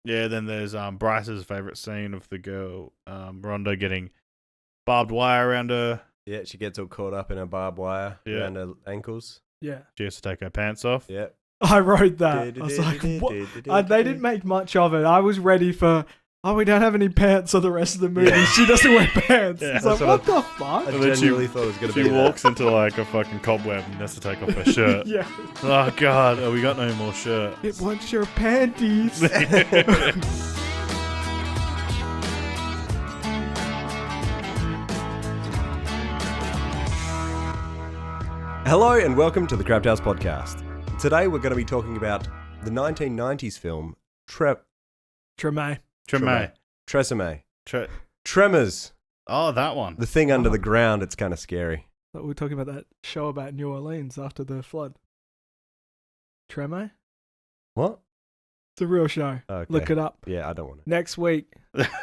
Yeah, then there's Bryce's favourite scene of the girl, Rhonda, getting barbed wire around her. Yeah, she gets all caught up in her barbed wire around her ankles. Yeah. She has to take her pants off. Yeah. I wrote that. I was like, what? They didn't make much of it. I was ready for, we don't have any pants for the rest of the movie. Yeah. She doesn't wear pants. Yeah. It's like, what the fuck? I And then genuinely thought it was going to be She walks into like a fucking cobweb and has to take off her shirt. Yeah. Oh, God. Oh, we got no more shirts. It wants your panties. Hello and welcome to the Craft House Podcast. Today we're going to be talking about the 1990s film Tremay. Tresemme. Tremors. Oh, that one. The thing under the ground, it's kind of scary. But we were talking about that show about New Orleans after the flood. Tremay? What? It's a real show. Okay. Look it up. Yeah, I don't want to. Next week,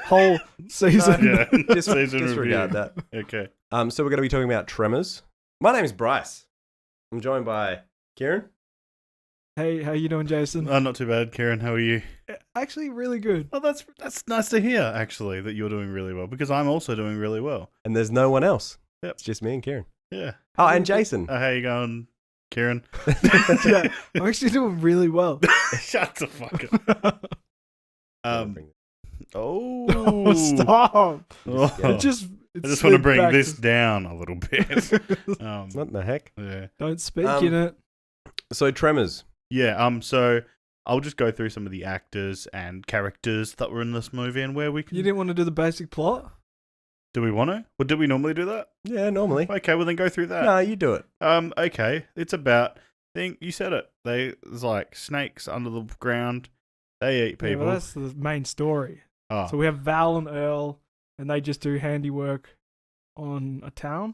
whole season. Yeah. Just Season disregard review. that. Okay. So we're going to be talking about Tremors. My name is Bryce. I'm joined by Kieran. Hey, how you doing, Jason? Oh, not too bad, Kieran. How are you? Actually, really good. Oh, that's nice to hear, actually, that you're doing really well, because I'm also doing really well. And there's no one else. Yep. It's just me and Kieran. Yeah. Oh, and Jason. How you going, Kieran? Yeah, I'm actually doing really well. Shut the fuck up. Oh, Oh, stop. Oh. It just I just want to bring back this down a little bit. What in the heck? Yeah. Don't speak in it. So Tremors. Yeah. So I'll just go through some of the actors and characters that were in this movie and where we can. You didn't want to do the basic plot? Do we want to? Or did we normally do that? Yeah, normally. Okay, well then go through that. No, you do it. Okay. It's about. You said it. There's like snakes under the ground. They eat Yeah, people. well, that's the main story. Oh. So we have Val and Earl, and they just do handiwork on a town.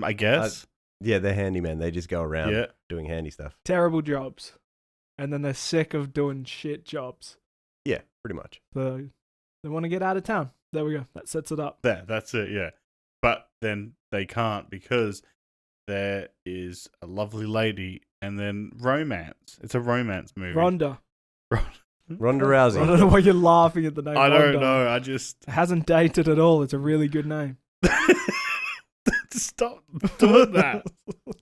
I guess. Yeah, they're handymen. They just go around Yeah. doing handy stuff. Terrible jobs. And then they're sick of doing shit jobs. Yeah, pretty much. So they want to get out of town. There we go. That sets it up. That's it, yeah. But then they can't because there is a lovely lady and then romance. It's a romance movie. Rhonda. Ronda I Rousey. don't know why you're laughing at the name I don't Rhonda. know. I just It hasn't dated at all. It's a really good name. stop doing that.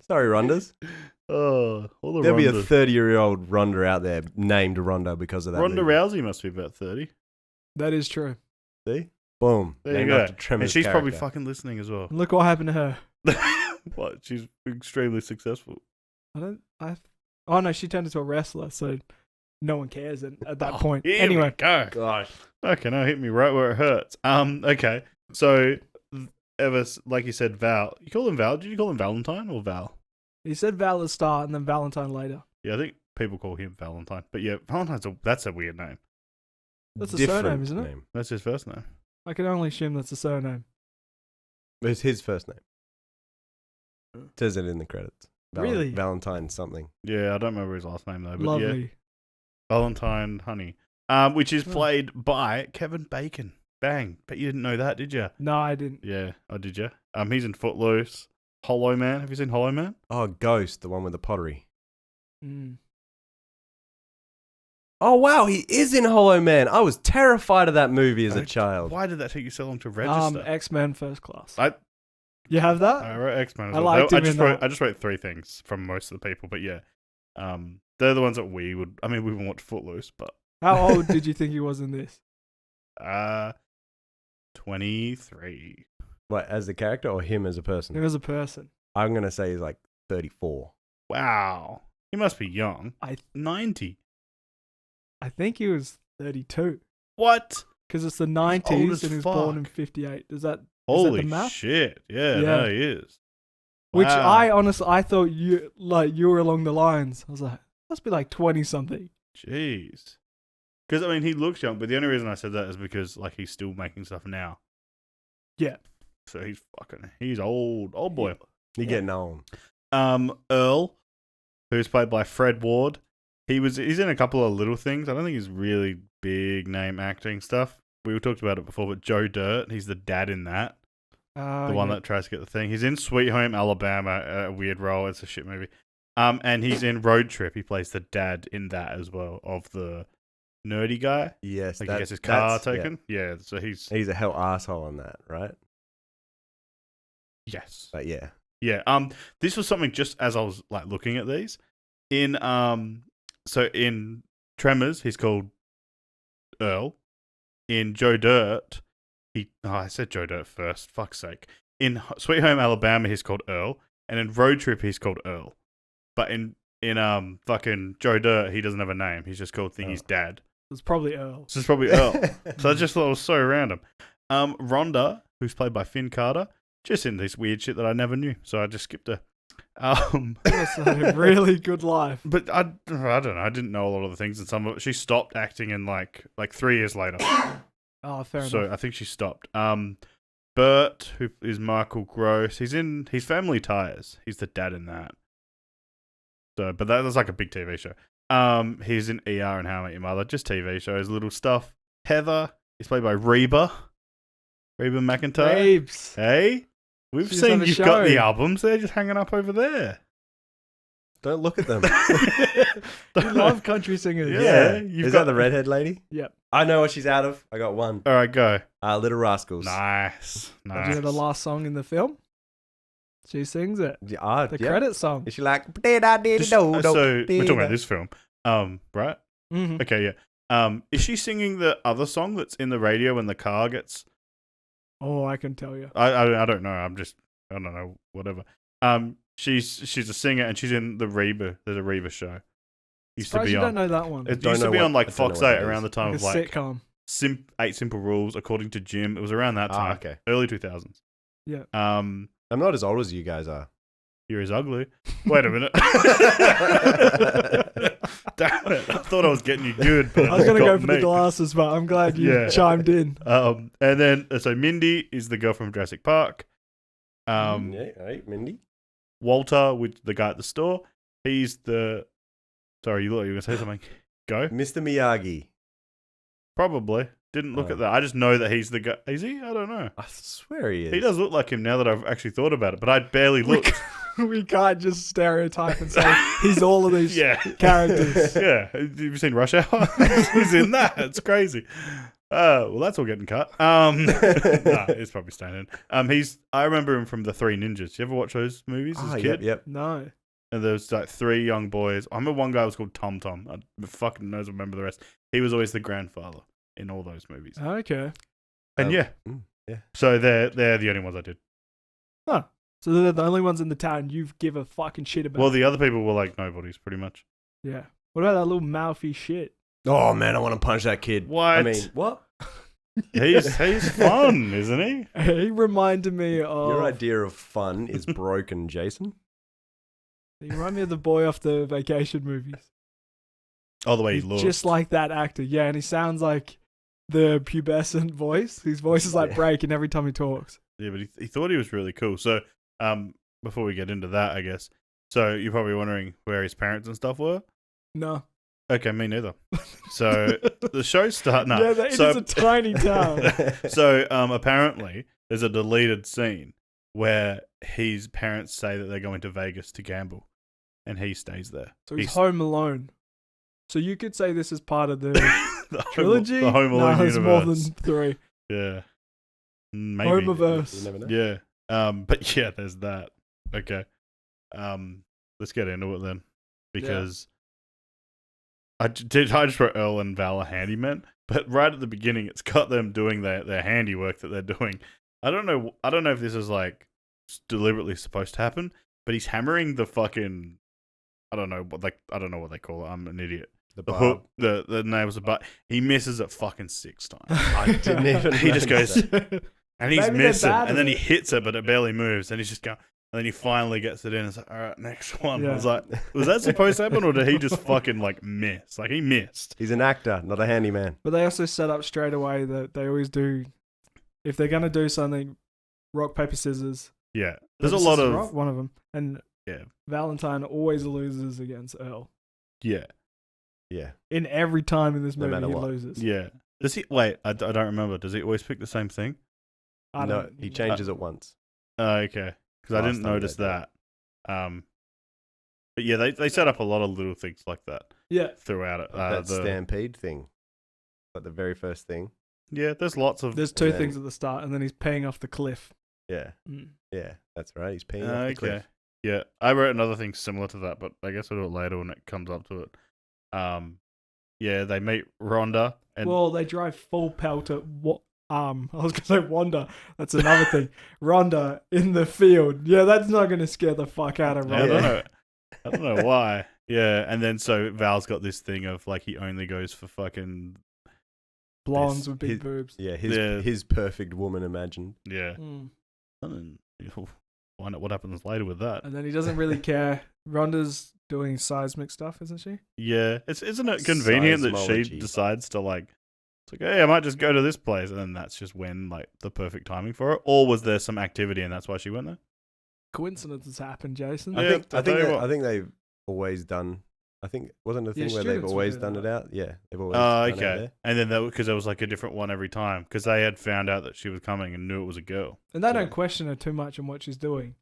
Sorry, Rondas. Oh, all the There'll be a Rondas. 30-year-old Ronda out there named Ronda because of that. Ronda movie. Rousey must be about 30. That is true. See? Boom. There you Named go. after Tremors' And she's probably character. fucking listening as well. And look what happened to her. What? She's extremely successful. Oh no, she turned into a wrestler, so no one cares at that Oh, point. here Anyway, we go. Gosh. Okay, now hit me right where it hurts. Okay. So, like you said, Val. You call him Val? Did you call him Valentine or Val? he said Val at the start and then Valentine later. Yeah, I think people call him Valentine. But yeah, that's a weird name. That's a Different surname, isn't it? name. That's his first name. I can only assume that's a surname. It's his first name. It says it in the credits. Really? Valentine something. Yeah, I don't remember his last name though. But yeah, Lovely. Valentine Honey. Which is Oh. played by Kevin Bacon. Bang. Bet you didn't know that, did you? No, I didn't. Yeah. Oh, did you? He's in Footloose. Hollow Man. Have you seen Hollow Man? Oh, Ghost, the one with the pottery. Mm. Oh, wow, he is in Hollow Man. I was terrified of that movie as a child. Why did that take you so long to register? X-Men First Class. I You have that? I wrote X-Men as I well. liked him in that. I just wrote three things from most of the people, but yeah. They're the ones that we would. I mean, we wouldn't watch Footloose, but How old did you think he was in this? 23. What, as the character or him as a Him person? as a person. I'm going to say he's like 34. Wow, he must be young. 90. I think he was 32. What? Because it's the old 90s as and he was born in fuck. 58. Is that Holy the math? shit! Yeah, Yeah. no, he is. Which Wow. I thought you were along the lines. I was like, must be like 20 something. Jeez. Because I mean, he looks young, but the only reason I said that is because like he's still making stuff now. Yeah. So he's old boy. You're getting on. Earl, who's played by Fred Ward. He's in a couple of little things. I don't think he's really big name acting stuff. We talked about it before, but Joe Dirt, he's the dad in that. The one that tries to get the thing. He's in Sweet Home Alabama, a weird role. It's a shit movie. And he's in Road Trip. He plays the dad in that as well of the nerdy guy. Yes, Like he gets his car that's- taken. Yeah, so he's He's a hell asshole on that, right? yes. But yeah. Yeah. This was something just as I was like looking at these. So in Tremors, he's called Earl. In Joe Dirt, I said Joe Dirt first. Fuck's sake. In Sweet Home Alabama, he's called Earl, and in Road Trip, he's called Earl. But in fucking Joe Dirt, he doesn't have a name. He's just called Thingy's dad. It's probably Earl. So it's probably Earl. So I just thought it was so random. Rhonda, who's played by Finn Carter, just in this weird shit that I never knew, so I just skipped her. That's a really good life. But I don't know. I didn't know a lot of the things, and some of it. She stopped acting in like 3 years later. Oh, fair So enough. I think she stopped. Bert, who is Michael Gross, he's Family Ties. He's the dad in that. So, but that was like a big TV show. He's in ER and How I Met Your Mother, just TV shows, little stuff. Heather is played by Reba McEntire. Babes. Hey, we've She's seen on a you've got the show. albums. They're just hanging up over there. Don't look at them. You love country singers. Yeah. Is that the redhead lady? Yep. I know what she's out of. I got one. All right, go. Little Rascals. Nice. Do you know the last song in the film? She sings it. Yeah, The credit song. Is she like? So we're talking about this film, right? Mm-hmm. Okay, yeah. Is she singing the other song that's in the radio when the car gets? Oh, I can tell you. I don't know. I don't know. Whatever. She's a singer and she's in the Reba. There's a Reba show. Used to Surprised be you on. don't know that one. It Don't used to know be what- on like I don't know Fox what 8 it around is. the time Like of a like sitcom. 8 Simple Rules, according to Jim. It was around that time. Okay. Early 2000s. Yeah. I'm not as old as you guys are. You're as ugly. Wait a minute. Damn it. I thought I was getting you good. But I was going to got go for me. the glasses, but I'm glad you Yeah. chimed in. And then, so Mindy is the girl from Jurassic Park. Yeah, right, Mindy. Walter, the guy at the store, he's the... Sorry, you were going to say something. Go. Mr. Miyagi. Probably. Didn't look Oh. at that. I just know that he's the guy. Is he? I don't know. I swear he is. He does look like him now that I've actually thought about it, but I barely looked. We can't just stereotype and say he's all of these Yeah. characters. Yeah. Have you seen Rush Hour? He's in that. It's crazy. Well, that's all getting cut. Nah, it's probably staying in. I remember him from the Three Ninjas. You ever watch those movies as a kid? Yep. No. And there's like 3 young boys. I remember one guy was called Tom Tom. I fucking knows. Remember the rest. He was always the grandfather in all those movies. Okay. And yeah. yeah. So they're the only ones I did. Huh. So they're the only ones in the town you give a fucking shit about. Well, the other people were like nobodies, pretty much. Yeah. What about that little mouthy shit? Oh man, I want to punch that kid. What? I mean, what? He's fun, isn't he? He reminded me of... Your idea of fun is broken, Jason. He reminded me of the boy off the Vacation movies. Oh, the way he He's looks. just like that actor. Yeah, and he sounds like the pubescent voice. His voice is like Yeah. breaking every time he talks. Yeah, but he thought he was really cool. So, before we get into that, I guess. So you're probably wondering where his parents and stuff were. No. Okay, me neither. So the show starts. No, Yeah, it is a tiny town. So apparently there's a deleted scene where his parents say that they're going to Vegas to gamble, and he stays there. So he's home alone. So you could say this is part of the trilogy? The Home Alone no, it's more than universe. 3. Yeah, maybe. Homeverse. You never know. Yeah. But yeah, there's that. Okay. Let's get into it then, because I just wrote Earl and Val are handymen, but right at the beginning, it's got them doing their handiwork that they're doing. I don't know if this is like deliberately supposed to happen, but he's hammering the fucking. I don't know what they call it. I'm an idiot. The hook, the nails, but he misses it fucking 6 times. I didn't even. He just notice goes, that. and he's Maybe they're missing, bad and then at he it. hits it, but it barely moves, and he's just going, and then he finally gets it in. It's like, all right, next one. Yeah. I was like, was that supposed to happen, or did he just fucking like miss? Like he missed. He's an actor, not a handyman. But they also set up straight away that they always do, if they're going to do something, rock, paper, scissors. Yeah, there's a Paper, lot scissors, of rock, one of them. And Yeah. Valentine always loses against Earl. yeah. Yeah. In every time in this No movie, matter he what. loses. Yeah. Does he wait? I don't remember. Does he always pick the same thing? I No, don't. he changes it once. Okay, because I Last didn't time notice they did. that. But yeah, they set up a lot of little things like that Yeah. throughout it. That The stampede thing. Like the very first thing. Yeah, there's lots of. There's two then- things at the start, and then he's peeing off the cliff. Yeah. Mm. Yeah, that's right. He's peeing off the cliff. Yeah, I wrote another thing similar to that, but I guess I'll do it later when it comes up to it. Yeah, they meet Rhonda, and Well, they drive full pelt at what? I was gonna say Wanda. That's another thing. Rhonda in the field. Yeah, that's not gonna scare the fuck out of I Rhonda. don't know. I don't know why. Yeah, and then so Val's got this thing of like he only goes for fucking Blondes This- with big his- boobs. Yeah, Yeah. his perfect woman imagined. yeah. Mm. And then you'll find out what happens later with that. And then he doesn't really care. Rhonda's doing seismic stuff, isn't she? Yeah, isn't it convenient that she Seismology. decides to like, it's like, hey, I might just go to this place, and then that's just when like the perfect timing for it, or was there some activity and that's why she went there? Coincidences happen, Jason. Yeah, I think I'll tell you what. I think they've always done. I think wasn't the Yeah, thing where they've students will always do done that. it out. Yeah, they've always. Oh, done it okay. there. And then because there was like a different one every time because they had found out that she was coming and knew it was a girl. And they So- don't question her too much on what she's doing.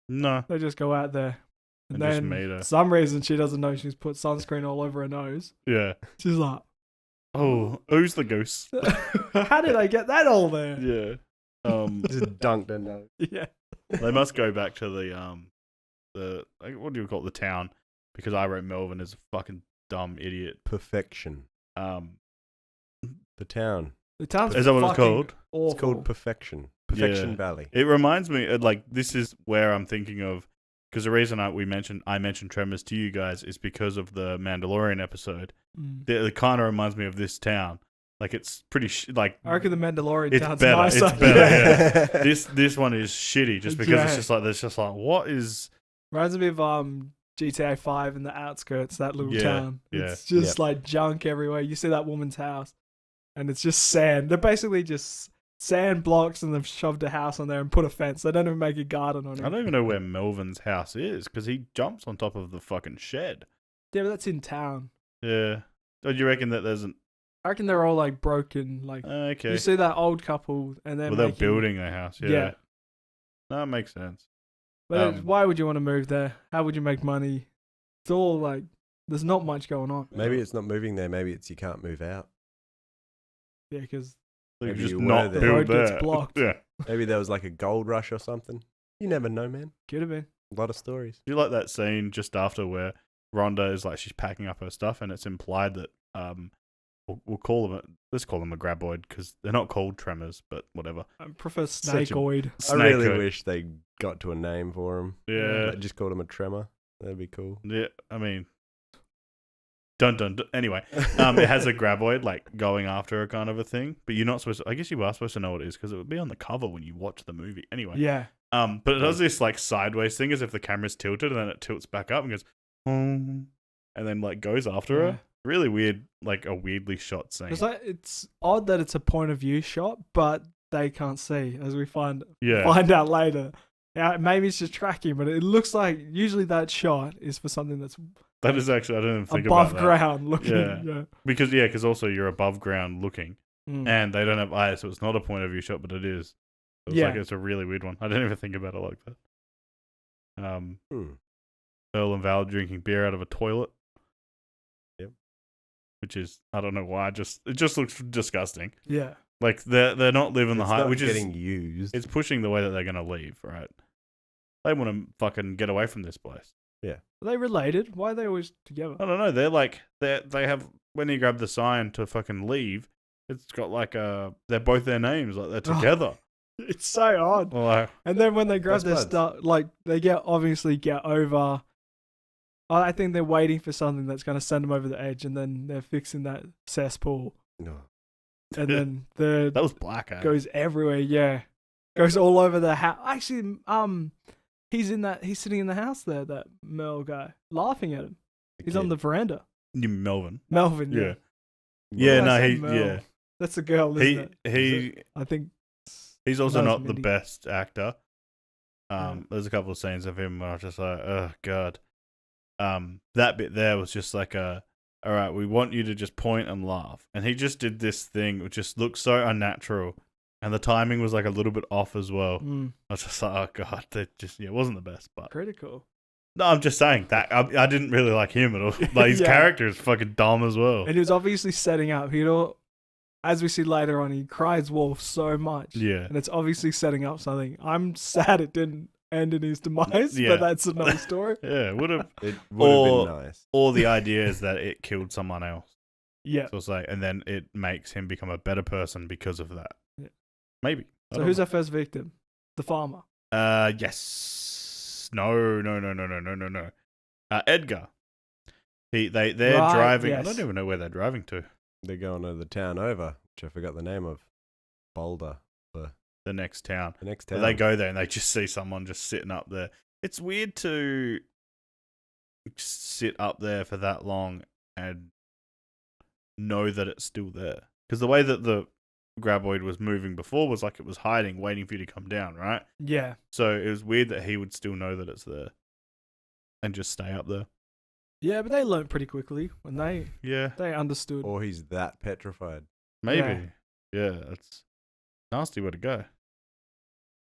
No, They just go out there. And And just then, meet her. for some reason, she doesn't know she's put sunscreen all over her nose. yeah. She's like, Oh, who's the goose? how did I get that all there? Yeah. Just dunked her nose. Yeah. They must go back to the what do you call it, the town, because I wrote Melvin as a fucking dumb idiot. Perfection. The town. The town's Is that what it's fucking called? Awful. It's called Perfection. Perfection Yeah. Valley. It reminds me like this is where I'm thinking of, because the reason I mentioned Tremors to you guys is because of the Mandalorian episode. Mm. It kind of reminds me of this town. Like it's pretty like I reckon the Mandalorian It's town's better, nicer. it's better, yeah. this one is shitty just because Yeah. it's just like there's just like what is Reminds me of GTA 5 in the outskirts, that little Yeah, town. yeah. It's just Yep. like junk everywhere. You see that woman's house, and it's just sand. They're basically just sand blocks, and they've shoved a house on there and put a fence. They don't even make a garden on it. I don't even know where Melvin's house is because he jumps on top of the fucking shed. Yeah, but that's in town. Yeah. Do you reckon that there's an I reckon they're all like broken. Like okay? you see that old couple, and they're Well, they're making- building their house. Yeah. Yeah. No, it makes sense. But why would you want to move there? How would you make money? It's all like there's not much going on. Maybe it's not moving there. Maybe it's you can't move out. Yeah, because Like, Maybe just you were not there. The build road gets there. blocked. Yeah. Maybe there was like a gold rush or something. You never know, man. could have been. A lot of stories. Do you like that scene just after where Rhonda is like she's packing up her stuff and it's implied that we'll call them let's call them a graboid because they're not called tremors, but whatever. I prefer Such a- snakeoid. I really Snakeoid. wish they got to a name for him. Yeah. Just called him a tremor. That'd be cool. Yeah, I mean, dun dun. Dun. Anyway, it has a graboid like going after her kind of a thing, but you're not supposed to. I guess you are supposed to know what it is because it would be on the cover when you watch the movie. Anyway, Yeah. but it does this like sideways thing as if the camera's tilted, and then it tilts back up and goes, and then like goes after Yeah. her. Really weird, like a weirdly shot scene. It's odd that it's a point of view shot, but they can't see, as we find Yeah, out later. Yeah, maybe it's just tracking, but it looks like usually that shot is for something that's that is actually I didn't even think above about that. ground looking. Yeah. Yeah. because also you're above ground looking, Mm. and they don't have eyes, so it's not a point of view shot, but it is. So it's Yeah. like it's a really weird one. I didn't even think about it like that. Hmm. Earl and Val drinking beer out of a toilet. Yep. Which is I don't know why. It just looks disgusting. Yeah. Like they're not living the It's high, not which getting is used. it's pushing the way that they're gonna leave. Right? They want to fucking get away from this place. Are they related? Why are they always together? I don't know. They're like they have when you grab the sign to fucking leave. It's got like they're both their names like they're together. It's so odd. Like, And then when they grab Best their buds. stuff, like they obviously get over. I think they're waiting for something that's going to send them over the edge, and then they're fixing that cesspool, No. and then the that was black. Eh? goes everywhere. Yeah, goes all over the house. Actually, he's sitting in the house there. That Mel guy laughing at him. He's on the veranda. You Melvin. Melvin. Yeah. Yeah. Yeah. Why No. I He. said Mel? Yeah. That's a girl, isn't it? He. I think. He's also That was not the Mindy. best actor. Yeah. There's a couple of scenes of him where I was just like, oh god. That bit there was just like all right, we want you to just point and laugh, and he just did this thing which just looked so unnatural, and the timing was like a little bit off as well. Mm, I was just like, oh god, that just it wasn't the best, but critical. No, I'm just saying that I didn't really like him at all. Like his Yeah. character is fucking dumb as well. And he was obviously setting up. As we see later on, he cries wolf so much. Yeah. And it's obviously setting up something. I'm sad it didn't end in his demise, Yeah. but that's another story. Yeah, would have. It would have been nice. Or the idea is that it killed someone else. Yeah. So it's like, and then it makes him become a better person because of that. Yeah. Maybe. So who's our first victim? The farmer. Yes. No. Edgar. They're Right, driving. yes. I don't even know where they're driving to. They're going to the town over, which I forgot the name of. Boulder. The next town. The next But town. they go there and they just see someone just sitting up there. It's weird to sit up there for that long and know that it's still there. Because the way that the Graboid was moving before was like it was hiding, waiting for you to come down, right? Yeah. So it was weird that he would still know that it's there and just stay up there. Yeah, but they learned pretty quickly when they Yeah, understood. Or he's that petrified. maybe. Yeah, it's nasty way to go.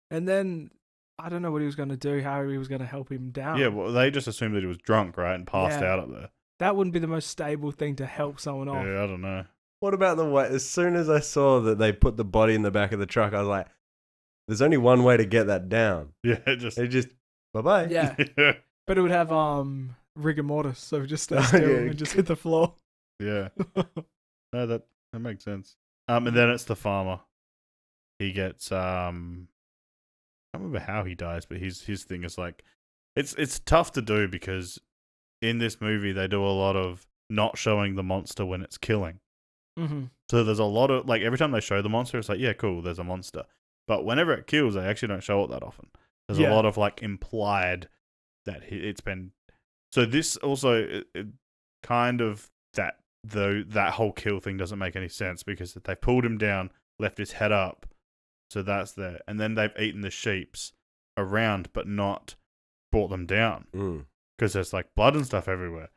And then I don't know what he was going to do, how he was going to help him down. Yeah, well, they just assumed that he was drunk, right, and passed Yeah. out up there. That wouldn't be the most stable thing to help someone off. Yeah, I don't know. What about the way? As soon as I saw that they put the body in the back of the truck, I was like, there's only one way to get that down. Yeah, it just. They just, bye-bye. Yeah. Yeah. But it would have rigor mortis, so it would just stay Oh, still yeah. and just hit the floor. Yeah. No, that makes sense. And then it's the farmer. He gets I don't remember how he dies, but his thing is like it's tough to do because in this movie they do a lot of not showing the monster when it's killing. Mm-hmm. So there's a lot of like every time they show the monster, it's like, yeah, cool, there's a monster. But whenever it kills, they actually don't show it that often. There's a Yeah. lot of like implied that it's been. So this also it kind of that whole kill thing doesn't make any sense because they pulled him down, left his head up, so that's there, and then they've eaten the sheeps around, but not brought them down because there's like blood and stuff everywhere.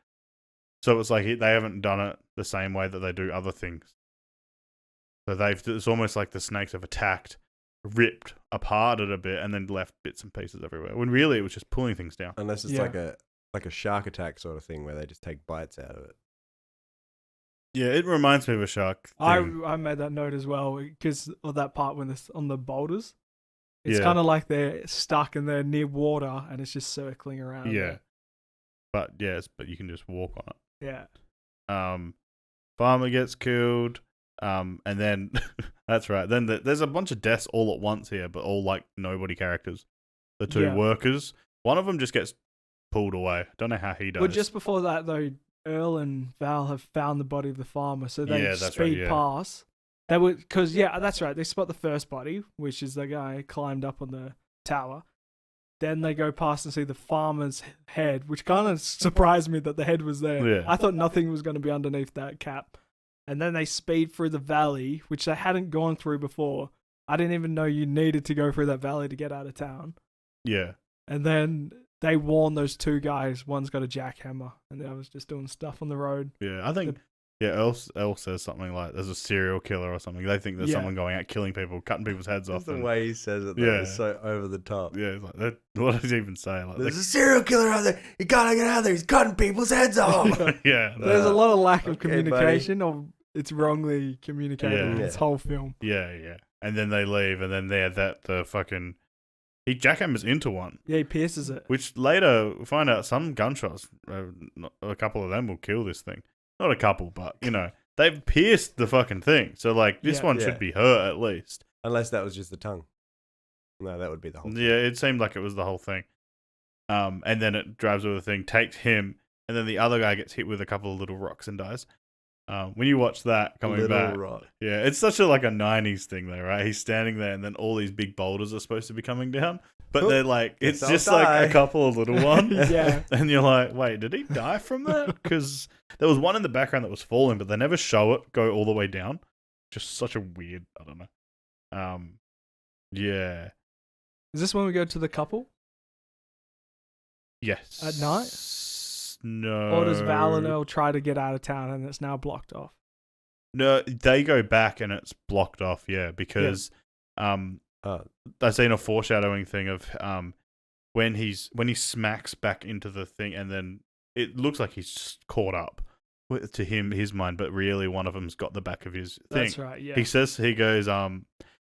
So it's like they haven't done it the same way that they do other things. So it's almost like the snakes have attacked, ripped apart it a bit, and then left bits and pieces everywhere. When really it was just pulling things down. Unless it's Yeah. like a shark attack sort of thing where they just take bites out of it. Yeah, it reminds me of a shark thing. I made that note as well because of that part when it's on the boulders. It's Yeah. kind of like they're stuck and they're near water and it's just circling around. Yeah. But but you can just walk on it. Yeah. Farmer gets killed. And then that's right. Then there's a bunch of deaths all at once here, but all like nobody characters. The two Yeah. workers. One of them just gets pulled away. Don't know how he does. Well, just before that though, Earl and Val have found the body of the farmer, so they Yeah, that's speed right, yeah. past. They were because that's right. They spot the first body, which is the guy climbed up on the tower. Then they go past and see the farmer's head, which kind of surprised me that the head was there. Yeah. I thought nothing was going to be underneath that cap. And then they speed through the valley, which they hadn't gone through before. I didn't even know you needed to go through that valley to get out of town. Yeah. And then they warn those two guys. One's got a jackhammer, and the other's just doing stuff on the road. Yeah. I think Earl says something like there's a serial killer or something. They think there's Yeah. someone going out killing people, cutting people's heads off. That's the and- way he says it, though. Yeah. It's so over the top. Yeah, it's like that, what does he even say? Like, There's a serial killer out there. You gotta get out there. He's cutting people's heads off. yeah, There's a lot of lack of Okay, communication, or it's wrongly communicated in Yeah. this whole film. yeah. And then they leave, and then the fucking he jackhammers into one, Yeah, he pierces it. which later we find out some gunshots, a couple of them will kill this thing. Not a couple, but they've pierced the fucking thing. So like this Yeah. one Yeah. should be hurt at least. Unless that was just the tongue. No, that would be the whole thing. Yeah, it seemed like it was the whole thing. And then it drives over the thing, takes him, and then the other guy gets hit with a couple of little rocks and dies. When you watch that coming Little back, rock. yeah, it's such a 90s thing though, right? He's standing there, and then all these big boulders are supposed to be coming down, but Oop, they're like, it's guess I'll just like die. a couple of little ones. Yeah. And you're like, wait, did he die from that? Because there was one in the background that was falling, but they never show it go all the way down. Just such a weird, I don't know. Yeah. Is this when we go to the couple? Yes. At night? No. Or does Val and Earl try to get out of town and it's now blocked off? No, they go back and it's blocked off, yeah, because Oh, I've seen a foreshadowing thing of when he smacks back into the thing, and then it looks like he's just caught up to his mind, but really one of them's got the back of his thing. That's right. Yeah. He goes,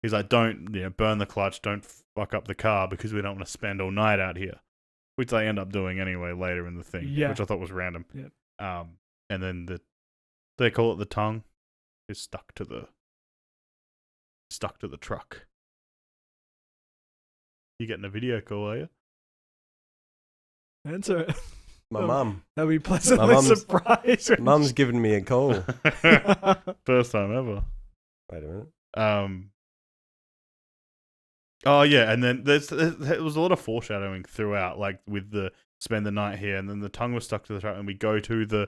he's like, don't burn the clutch, don't fuck up the car because we don't want to spend all night out here, which they end up doing anyway later in the thing, which I thought was random. Yeah. And then they call it the tongue is stuck to the truck. You getting a video call, are you? Answer it. My mum. That'll be pleasantly surprised. Mum's given me a call. First time ever. Wait a minute. Oh yeah, and then there was a lot of foreshadowing throughout, like with the spend the night here, and then the tongue was stuck to the truck, and we go to the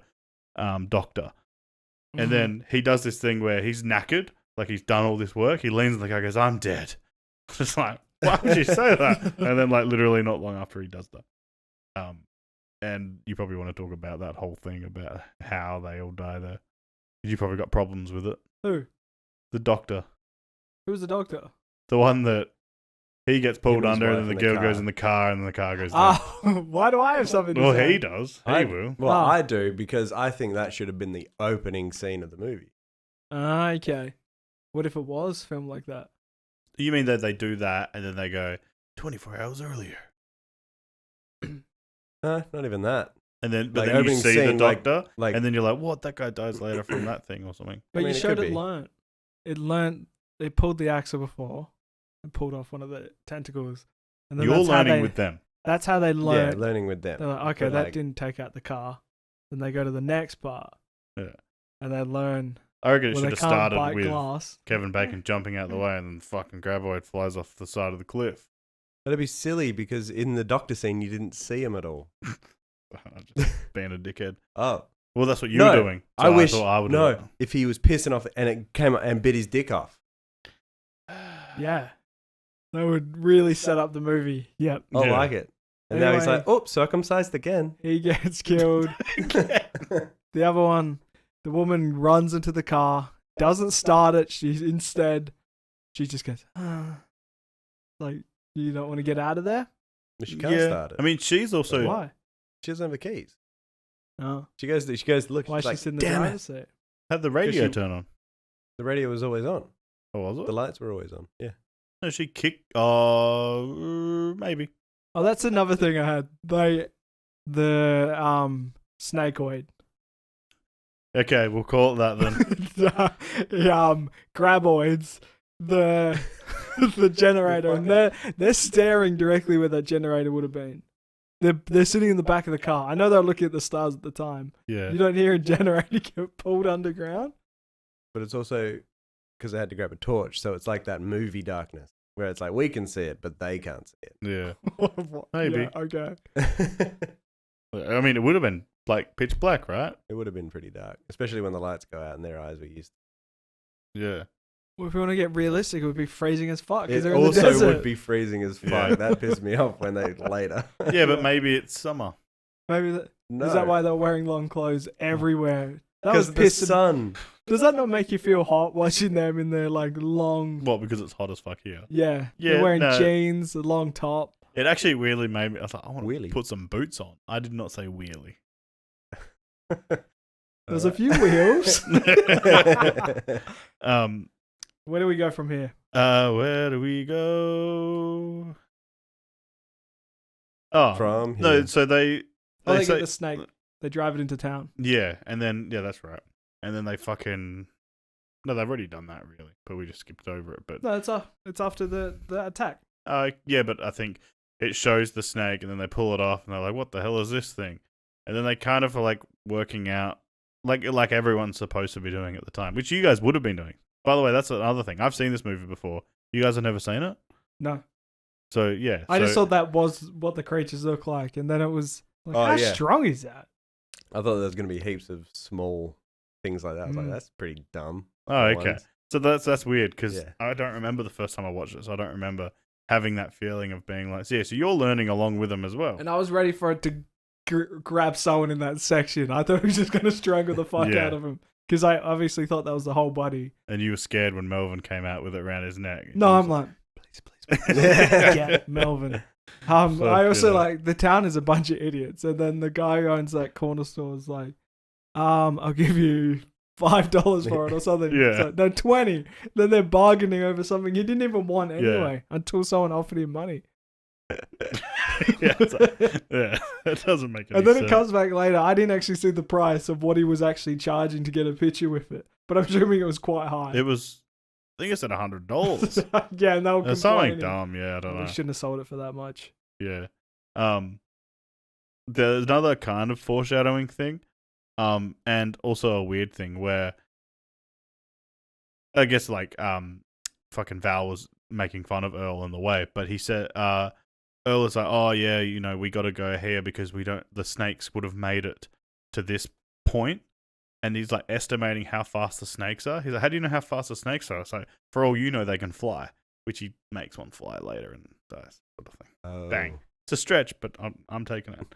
doctor, and then he does this thing where he's knackered, like he's done all this work. He leans on the car, goes, "I'm dead." Just like, why would you say that? And then like literally not long after he does that. And you probably want to talk about that whole thing about how they all die there. You probably got problems with it. Who? The doctor. Who was the doctor? The one that he gets pulled Him and his under, wife and then in the the girl car. goes in the car, and then the car goes down. Why do I have something to Well, say? he does. He will. Well, Oh. I do because I think that should have been the opening scene of the movie. Okay. What if it was filmed like that? You mean that they do that, and then they go 24 hours earlier, Not even that. and then but Like, then you opening see the scene, like- doctor, Like, and then you're like, "What? That guy dies later from that thing or something." But mean, you it showed could it be. learnt. It learnt. They pulled the axle before and pulled off one of the tentacles. And then You're that's how learning they- with them. That's how they yeah, learn. learning with them. They're like, okay, But, that like, didn't take out the car. Then they go to the next part. Yeah. And they learn. I reckon it Well, should they have can't started bite with glass. Kevin Bacon jumping out the way, and then fucking Graboid flies off the side of the cliff. That'd be silly because in the doctor scene you didn't see him at all. Just being a dickhead. Oh, Well, that's what you No, were doing. So I wish. thought I would do No, it. if he was pissing off and it came up and bit his dick off. Yeah. That would really set up the movie. Yep. I Yeah. like it. And now he's Anyway. like, "Oh, circumcised again." He gets killed. The other one, the woman runs into the car, doesn't start it. She just goes, like, you don't want to get out of there? But she can't start it. I mean, she's also. Why? She doesn't have the keys. Oh. She goes to look. Why is She's she like, sitting in the "Damn driver's it!" seat? Had the radio she- turn on. The radio was always on. Oh, was The it? lights were always on. Yeah. No, she kicked. Maybe. Oh, that's another thing I had. The snakeoid. Okay, we'll call it that then. the graboids, the the generator, and they're staring directly where that generator would have been. They're sitting in the back of the car. I know they're looking at the stars at the time. Yeah. You don't hear a generator get pulled underground. But it's also because they had to grab a torch, so it's like that movie Darkness, where it's like we can see it, but they can't see Yeah. Maybe. Yeah, okay. it. I mean, it would have been like pitch black, right? It would have been pretty dark, especially when the lights go out and their eyes were used. Yeah. Well, if we want to get realistic, it would be freezing as fuck because It they're in the also desert. would be freezing as fuck. Yeah. That pissed me off when they later. Yeah, but maybe it's summer. Maybe is that why they're wearing long clothes everywhere? That was Because the pissing. sun. Does that not make you feel hot watching them in their like long? Well, because it's hot as fuck here. Yeah, Yeah, they're wearing no. jeans, a long top. It actually weirdly made me. I was like, I want to Wheelie. put some boots on. I did not say wheelie. There's a few wheels. Where do we go from here? Where do we go? Oh, From no. here. So they Oh, they say, get the snake. They drive it into town. yeah, and then that's right. And then they fucking no, they've already done that really, but we just skipped over it. But No, it's after the attack. yeah, but I think it shows the snake, and then they pull it off, and they're like, "What the hell is this thing?" And then they kind of are like working out, like everyone's supposed to be doing at the time, which you guys would have been doing. By the way, that's another thing. I've seen this movie before. You guys have never seen it, No, so yeah. I just so- thought that was what the creatures look like, and then it was like, Oh, how yeah. strong is that? I thought there was going to be heaps of small things like that. I was like, Mm. that's pretty dumb. Oh, for okay. once. So that's weird because Yeah. I don't remember the first time I watched it, so I don't remember having that feeling of being like, yeah. So you're learning along with them as well. And I was ready for it to grab someone in that section. I thought it was just going to strangle the fuck Yeah. out of him because I obviously thought that was the whole body. And you were scared when Melvin came out with it around his neck. No, He was I'm like, please, get Melvin. I also Fucking like the town is a bunch of idiots, and then the guy who owns that corner store is like, I'll give you $5 for it or something. Yeah. It's like, no, 20. Then they're bargaining over something he didn't even want Yeah. anyway until someone offered him money. Yeah, that doesn't make any And then sense. it comes back later. I didn't actually see the price of what he was actually charging to get a picture with it, but I'm assuming it was quite high. It was, I think it's at $100. Yeah, and they were It's something complaining. dumb. Yeah, I don't We know. shouldn't have sold it for that much. Yeah. There's another kind of foreshadowing thing, and also a weird thing where I guess fucking Val was making fun of Earl in the way, but he said, Earl is like, oh yeah, we got to go here because the snakes would have made it to this point, and he's like estimating how fast the snakes are. He's like, how do you know how fast the snakes are? It's like, for all you know, they can fly, which he makes one fly later and dies, sort of thing. Oh. Bang. It's a stretch, but I'm taking it.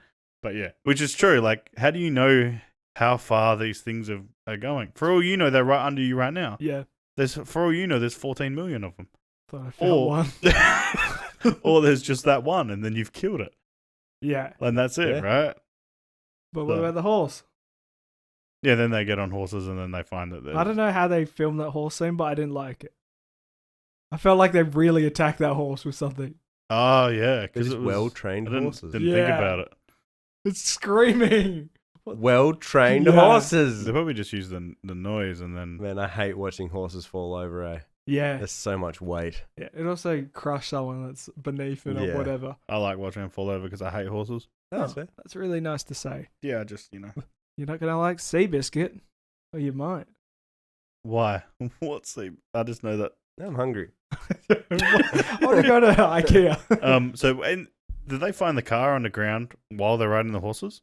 But yeah, which is true. Like, how do you know how far these things are going? For all you know, they're right under you right now. Yeah. For all you know, there's 14 million of them. Thought I found one. Or there's just that one, and then you've killed it, Yeah. and that's it, Yeah. right? But what So- about the horse? Yeah. Then they get on horses, and then they find that. I don't know how they filmed that horse scene, but I didn't like it. I felt like they really attacked that horse with something. Oh yeah, because These it was well-trained I didn't horses. think Yeah. about it. It's screaming. Well-trained Yeah. horses. They probably just use the noise, and then Man, I hate watching horses fall over, eh? Yeah. There's so much weight. Yeah. It also crushed someone that's beneath it or Yeah. whatever. I like watching them fall over because I hate horses. That's Oh, fair. that's really nice to say. Yeah, just You're not going to like Seabiscuit. Or you might. why? What's the? I just know that. Now I'm hungry. I want to go to IKEA. So, did they find the car on the ground while they're riding the horses?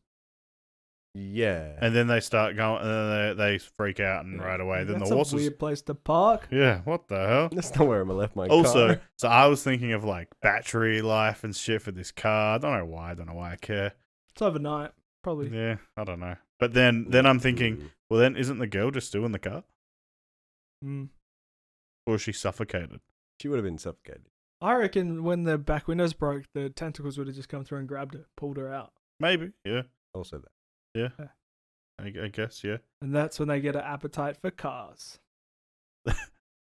Yeah. And then they start going, and then they freak out and ride away. Then That's the a horses. weird place to park. Yeah, what the hell? That's not where I left my Also, car. so I was thinking of like battery life and shit for this car. I don't know why. I don't know why I care. It's overnight. Probably. Yeah, I don't know. But then I'm thinking, well, then isn't the girl just still in the car, Mm. or is she suffocated? She would have been suffocated. I reckon when the back windows broke, the tentacles would have just come through and grabbed her, pulled her out. Maybe. Yeah. Also that. Yeah. I guess. Yeah. And that's when they get an appetite for cars.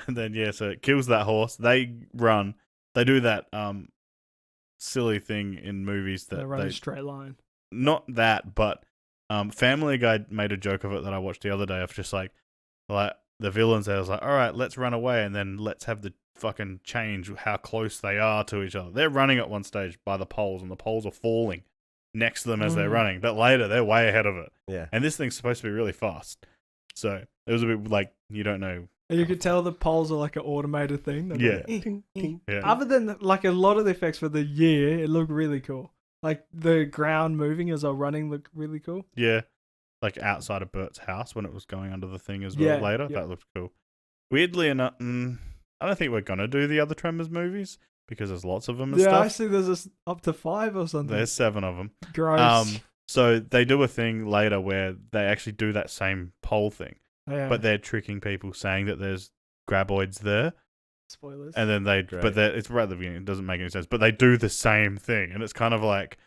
And then so it kills that horse. They run. They do that silly thing in movies They that run a straight line. not that, but Family Guy made a joke of it that I watched the other day of just like the villains there was like, all right, let's run away and then let's have the fucking change how close they are to each other. They're running at one stage by the poles and the poles are falling next to them as they're Mm. running, but later they're way ahead of it. Yeah. And this thing's supposed to be really fast. So it was a bit like, you don't know. And you could tell the poles are like an automated thing. They're Yeah. like, "Eh, eh." Yeah. Other than like a lot of the effects for the year, it looked really cool. Like the ground moving as they're running looked really cool. Yeah. Like outside of Bert's house when it was going under the thing as well Yeah, later. yeah. That looked cool. Weirdly enough, I don't think we're going to do the other Tremors movies because there's lots of them and Yeah, I stuff. see there's up to 5 or something. There's 7 of them. Gross. So they do a thing later where they actually do that same pole thing, Yeah. but they're tricking people saying that there's Graboids there, Spoilers. and then Great. it's right at the beginning. It doesn't make any sense, but they do the same thing, and it's kind of like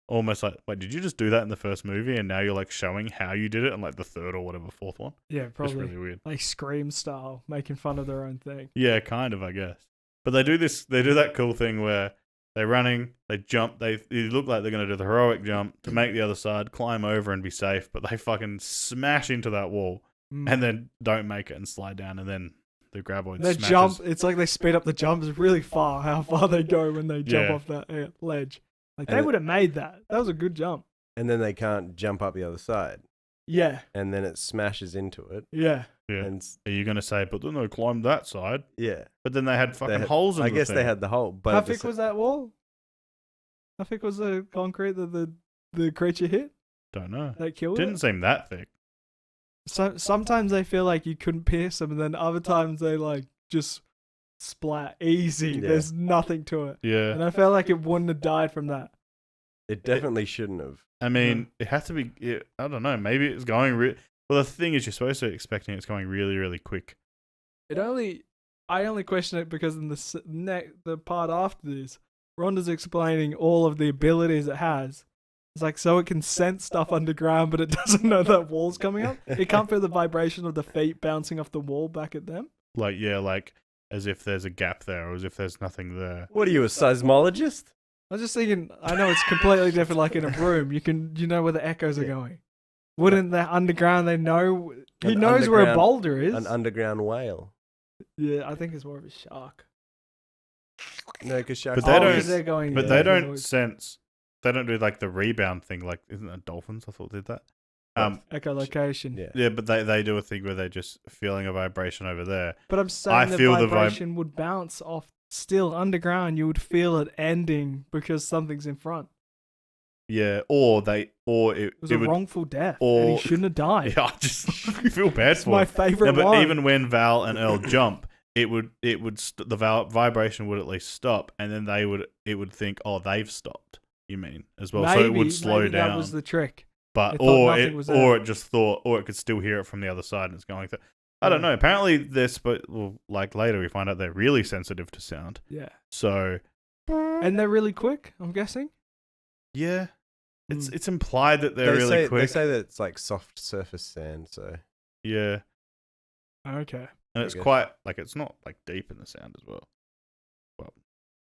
almost like, wait, did you just do that in the first movie, and now you're like showing how you did it in like the third or whatever fourth one? Yeah, It's probably. really weird. Like Scream style, making fun of their own thing. Yeah, kind of, I guess. But they do that cool thing where they're running, they jump, they look like they're going to do the heroic jump to make the other side, climb over and be safe, but they fucking smash into that wall Mm. and then don't make it and slide down, and then the Graboid They smashes. jump. It's like they speed up the jumps really far. How far they go when they jump Yeah. off that ledge. Like And they it- would have made that. That was a good jump. And then they can't jump up the other side. Yeah. And then it smashes into it. Yeah. Yeah. And Are you going to say, but then they climbed that side? yeah. But then they had fucking had- holes in I the guess thing. they had the hole. But How at the thick was that wall? How thick was the concrete that the creature hit Don't know. that killed Didn't it? seem that thick. So sometimes they feel like you couldn't pierce them, and then other times they like just splat easy. Yeah. There's nothing to it, Yeah. and I felt like it wouldn't have died from that. It definitely shouldn't have. I mean, it has to be, I don't know, maybe it's going well, the thing is, you're supposed to be expecting it's going really, really quick. I only question it because in the part after this, Rhonda's explaining all of the abilities it has. It's like, so it can sense stuff underground, but it doesn't know that wall's coming up. It can't feel the vibration of the feet bouncing off the wall back at them. Like, as if there's a gap there, or as if there's nothing there. What are you, a seismologist? I was just thinking, I know it's completely different, like in a room, you know where the echoes are going. Wouldn't the underground, they know, he knows where a boulder is. An underground whale. Yeah, I think it's more of a shark. No, because sharks. But they don't. 'cause they're going, But yeah, they they're don't always- sense. They don't do like the rebound thing. Like, isn't that dolphins? I thought did that. Echolocation. Yeah. Yeah, but they do a thing where they're just feeling a vibration over there. But I'm saying I the feel the vibration would bounce off still underground. You would feel it ending because something's in front. Yeah, It was it a would. wrong death, or- and he shouldn't have died. Yeah, I just feel bad It's for my him. favorite but one. even when Val and Earl jump, the vibration would at least stop, and then it would think, oh, they've stopped. You mean as well? So it would slow maybe down. That was the trick. But It thought nothing was there. it just thought, or it could still hear it from the other side, and it's going through. I don't know. Apparently, like later we find out they're really sensitive to sound. Yeah, So and they're really quick. I'm guessing. yeah, Mm. it's implied that they're really They quick. say that it's like soft surface sand, so Yeah, Okay. and I it's guess. quite like it's not like deep in the sound as well. Well,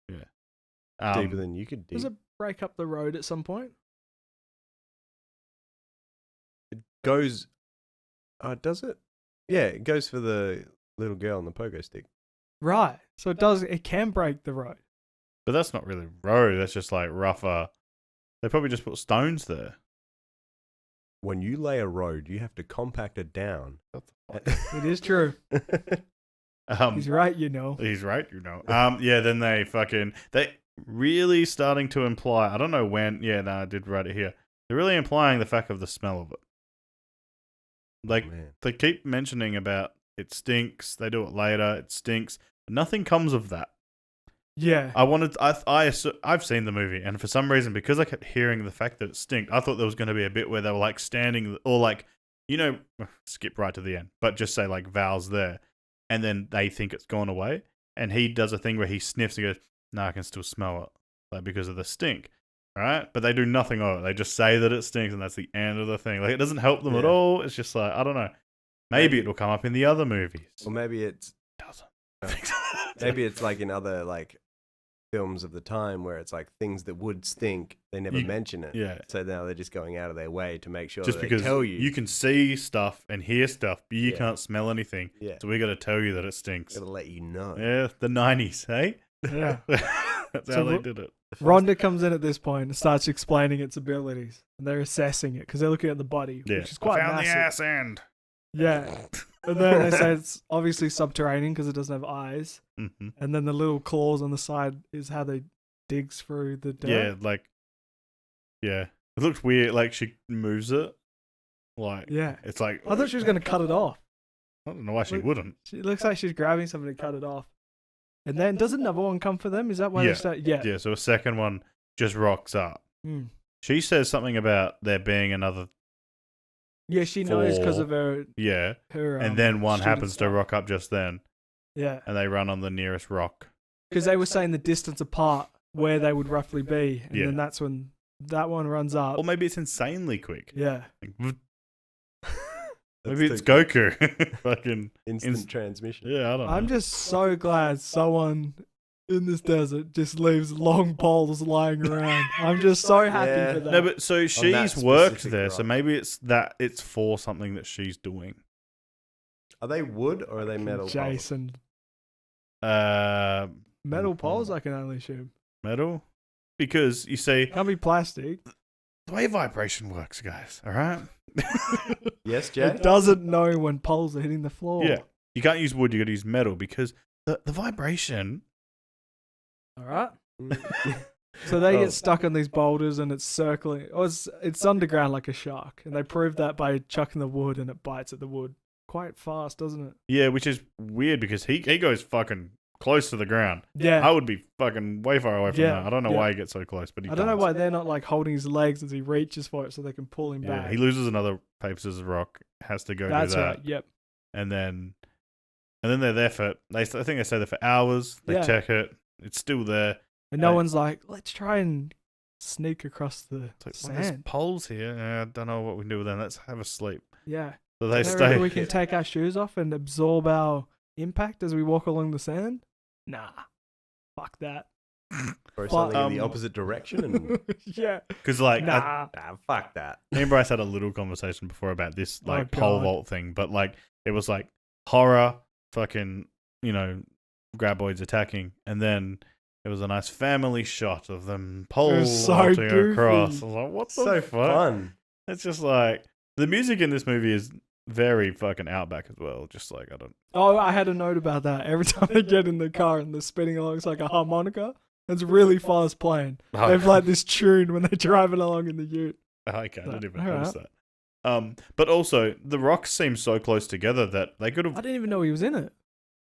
yeah, deeper than you could dig. Does it break up the road at some point? It goes. Does it? Yeah, it goes for the little girl on the pogo stick. Right. So it does. It can break the road. but that's not really road. That's just like rougher. They probably just put stones there. When you lay a road, you have to compact it down. It is true. He's right. You know. He's right, you know. Yeah, then they really starting to imply, I don't know when, yeah, no, I did write it here. They're really implying the fact of the smell of it. Like, Man. they keep mentioning about it stinks, they do it later, it stinks. Nothing comes of that. Yeah. I've seen the movie, and for some reason, because I kept hearing the fact that it stinked, I thought there was going to be a bit where they were like standing, or like, skip right to the end, but just say like Val's there, and then they think it's gone away, and he does a thing where he sniffs and goes, "No, I can still smell it," like because of the stink, right? But they do nothing of it. They just say that it stinks, and that's the end of the thing. Like it doesn't help them at Yeah. all. It's just like, I don't know. Maybe it'll come up in the other movies. Or maybe it's Doesn't. maybe it's like in other like films of the time where it's like things that would stink, they never mention it. Yeah. So now they're just going out of their way to make sure Just that because they tell you. can see stuff and hear stuff, but you Yeah. can't smell anything. Yeah. So we got to tell you that it stinks. Gotta let you know. Yeah, the 90s, hey? Yeah. That's So how they did it. Rhonda comes in at this point and starts explaining its abilities, and they're assessing it because they're looking at the body, Yeah. which is quite I found massive. the ass end. Yeah. And then they say it's obviously subterranean because it doesn't have eyes. Mm-hmm. And then the little claws on the side is how they digs through the dirt. Yeah. It looks weird. Like she moves it. Like, Yeah. it's like, I thought she was going to cut it off. I don't know why she Look- wouldn't. She looks like she's grabbing something to cut it off. And then does another one come for them? Is that why Yeah. they start? Yeah. Yeah, so a second one just rocks up. Mm. She says something about there being another, Yeah, she knows because Four. of her. yeah. her And then one student happens to stuff. rock up just then, Yeah. and they run on the nearest rock. Because they were saying the distance apart where they would roughly be. And Yeah. then that's when that one runs up. Or maybe it's insanely quick. Yeah. Like, That's maybe it's too- Goku. Fucking, instant transmission. yeah, I don't know. I'm just so glad someone in this desert just leaves long poles lying around. I'm just so happy Yeah. for that. No, but so that she's worked specific there, so rock. maybe it's for something that she's doing. Are they wood or are they metal? Jason. Uh, Metal poles, I can only assume. metal? Because you see, Can't be plastic. the way vibration works, guys, all right? Yes, Jay? It doesn't know when poles are hitting the floor. Yeah. You can't use wood, you got to use metal because the vibration. All right. Mm. So they Oh. get stuck on these boulders and it's circling. Oh, it's underground like a shark. And they prove that by chucking the wood and it bites at the wood quite fast, doesn't it? Yeah, which is weird because he goes fucking close to the ground. Yeah. I would be fucking way far away from Yeah, that. I don't know yeah. why he gets so close, but he I don't know does. why they're not like holding his legs as he reaches for it so they can pull him Yeah, back. he loses another paper scissors rock, has to go That's do that, right. Yep. and then they're there for. I think they stay there for hours. They Yeah. check it. It's still there. And no one's like, let's try and sneak across the Well, sand. there's poles here. I don't know what we can do with them. Let's have a sleep. Yeah. So they Don't stay. reckon we can take our shoes off and absorb our impact as we walk along the sand? Nah. Fuck that. Or something in the opposite direction. And Yeah. Because like, nah, fuck that. me and Bryce had a little conversation before about this like pole God. vault thing, but like it was like horror, fucking, you know, graboids attacking, and then it was a nice family shot of them pole so vaulting goofy. across. I was like, what the So fuck? fun. It's just like the music in this movie is very fucking outback as well. Just like I don't. Oh, I had a note about that. Every time they get in the car and they're spinning along, it's like a harmonica. It's really fast playing. Oh, They've like this tune when they're driving along in the ute. okay, I didn't even Alright. notice that. But also the rocks seem so close together that they could I have. didn't even know he was in it.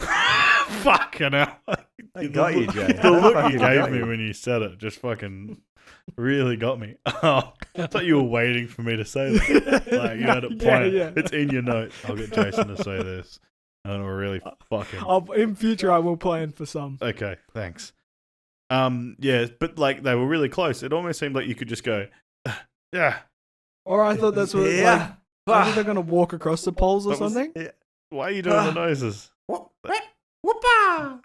Fucking hell. I got you, Jay. The look Fucking you got gave me you. when you said it just fucking really got me. Oh, I thought you were waiting for me to say that. Like you had it planned. Yeah. It's in your notes. I'll get Jason to say this. And we're really fucking. In future, I will plan for some. Okay, thanks. Yeah, but like they were really close. It almost seemed like you could just go, yeah. Or I thought that's what Yeah. like, I think they're gonna walk across the poles or That was- something. Why are you doing the noises? Whoopah!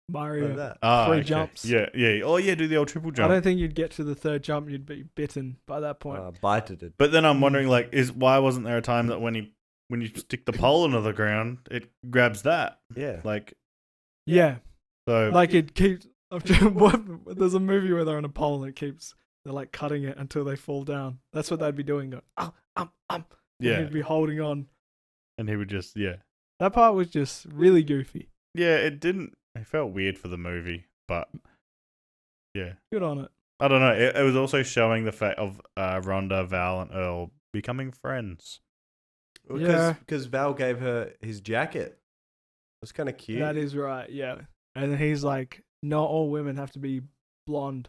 Mario. Like that. Ah, Three okay. jumps. Yeah, yeah. Oh, yeah. Do the old triple I jump. don't think you'd get to the third jump. You'd be bitten by that point. Bited it. But then I'm wondering, like, why wasn't there a time that when you stick the pole into the ground, it grabs that? Yeah. Like, Yeah, so. like it keeps. There's a movie where they're on a pole and it keeps. They're like cutting it until they fall down. That's what they'd be doing. Go, And yeah. he'd be holding on. And he would just, yeah. That part was just really goofy. Yeah, it felt weird for the movie, but yeah. Good on it. I don't know. It was also showing the fact of Rhonda, Val, and Earl becoming friends. Yeah. Because Val gave her his jacket. It's kind of cute. That is right. Yeah, and then he's like, not all women have to be blonde.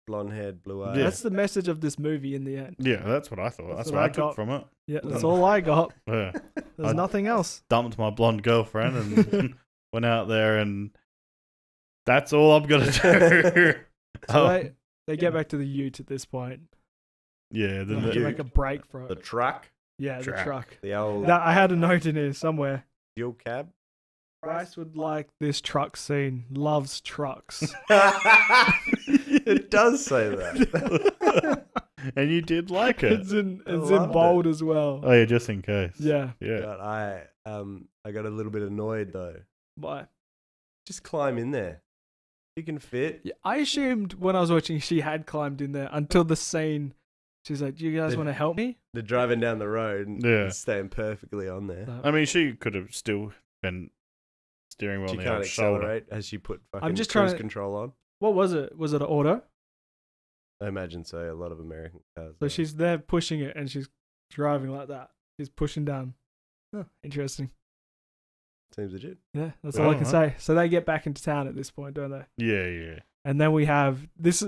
Blonde haired, blue eyed. Yeah. That's the message of this movie in the end. Yeah, that's what I thought. That's That's what what I I took got. from it. Yeah, that's all I got. Yeah. There's I- nothing else. Dumped my blonde girlfriend and went out there, and that's all I'm gonna do. So Oh, they get back to the ute at this point. yeah, They then have to make a break for The it. truck. Yeah, the Track. truck. The old That, I had a note in here somewhere. fuel cab. Bryce would like this truck scene. Loves trucks. It does say that. and you did like it. It's in loved bold as well. Oh yeah, just in case. Yeah. Yeah. But I got a little bit annoyed though. Why? Just climb in there. You can fit. Yeah, I assumed when I was watching she had climbed in there until the scene. She's like, "Do you guys They- want to help me?" They're driving down the road and Yeah. staying perfectly on there. So- I mean, she could have still been steering wheel She on the can't old shoulder. accelerate as she put fucking just cruise trying to- control on. What was it? Was it an auto? I imagine so. A lot of American cars. So are. she's there pushing it and she's driving like that. She's pushing down. Oh, interesting. Seems legit. Yeah, that's all I can say. So they get back into town at this point, don't they? Yeah, yeah. And then we have this.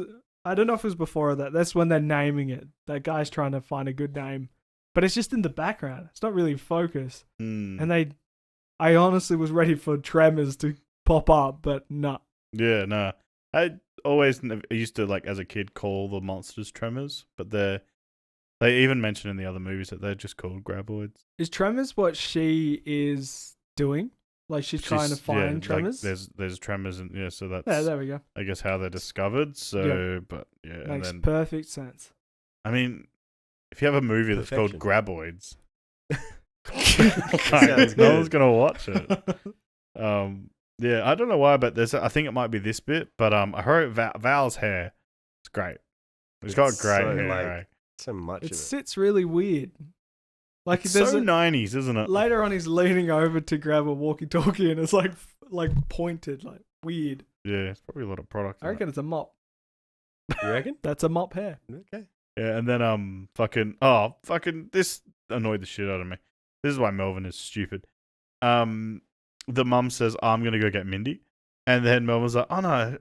I don't know if it was before that. That's when they're naming it. That guy's trying to find a good name, but it's just in the background. It's not really focused. Mm. And I honestly was ready for Tremors to pop up, but no. Yeah, no. I used to, like, as a kid, call the monsters Tremors, but they even mention in the other movies that they're just called Graboids. Is Tremors what she is doing? Like she's trying to find like, Tremors? there's Tremors, and yeah, so that's Yeah, there we go. I guess how they're discovered. So, but yeah, and Makes then perfect sense. I mean, if you have a movie that's called Perfection. Graboids, Sounds no good. one's gonna watch it. Yeah, I don't know why, but I think it might be this bit, but I heard Val's hair. It's great. He's got It's great so, hair. like, right? So much It of it. sits really weird. Like It's there's so a- 90s, isn't it? later on, he's leaning over to grab a walkie-talkie, and it's like pointed, like weird. Yeah, it's probably a lot of product. I reckon it's a mop. You reckon? That's a mop hair. Okay. Yeah, and then fucking this annoyed the shit out of me. This is why Melvin is stupid. The mum says, I'm gonna go get Mindy, and then Melvin's like, oh no,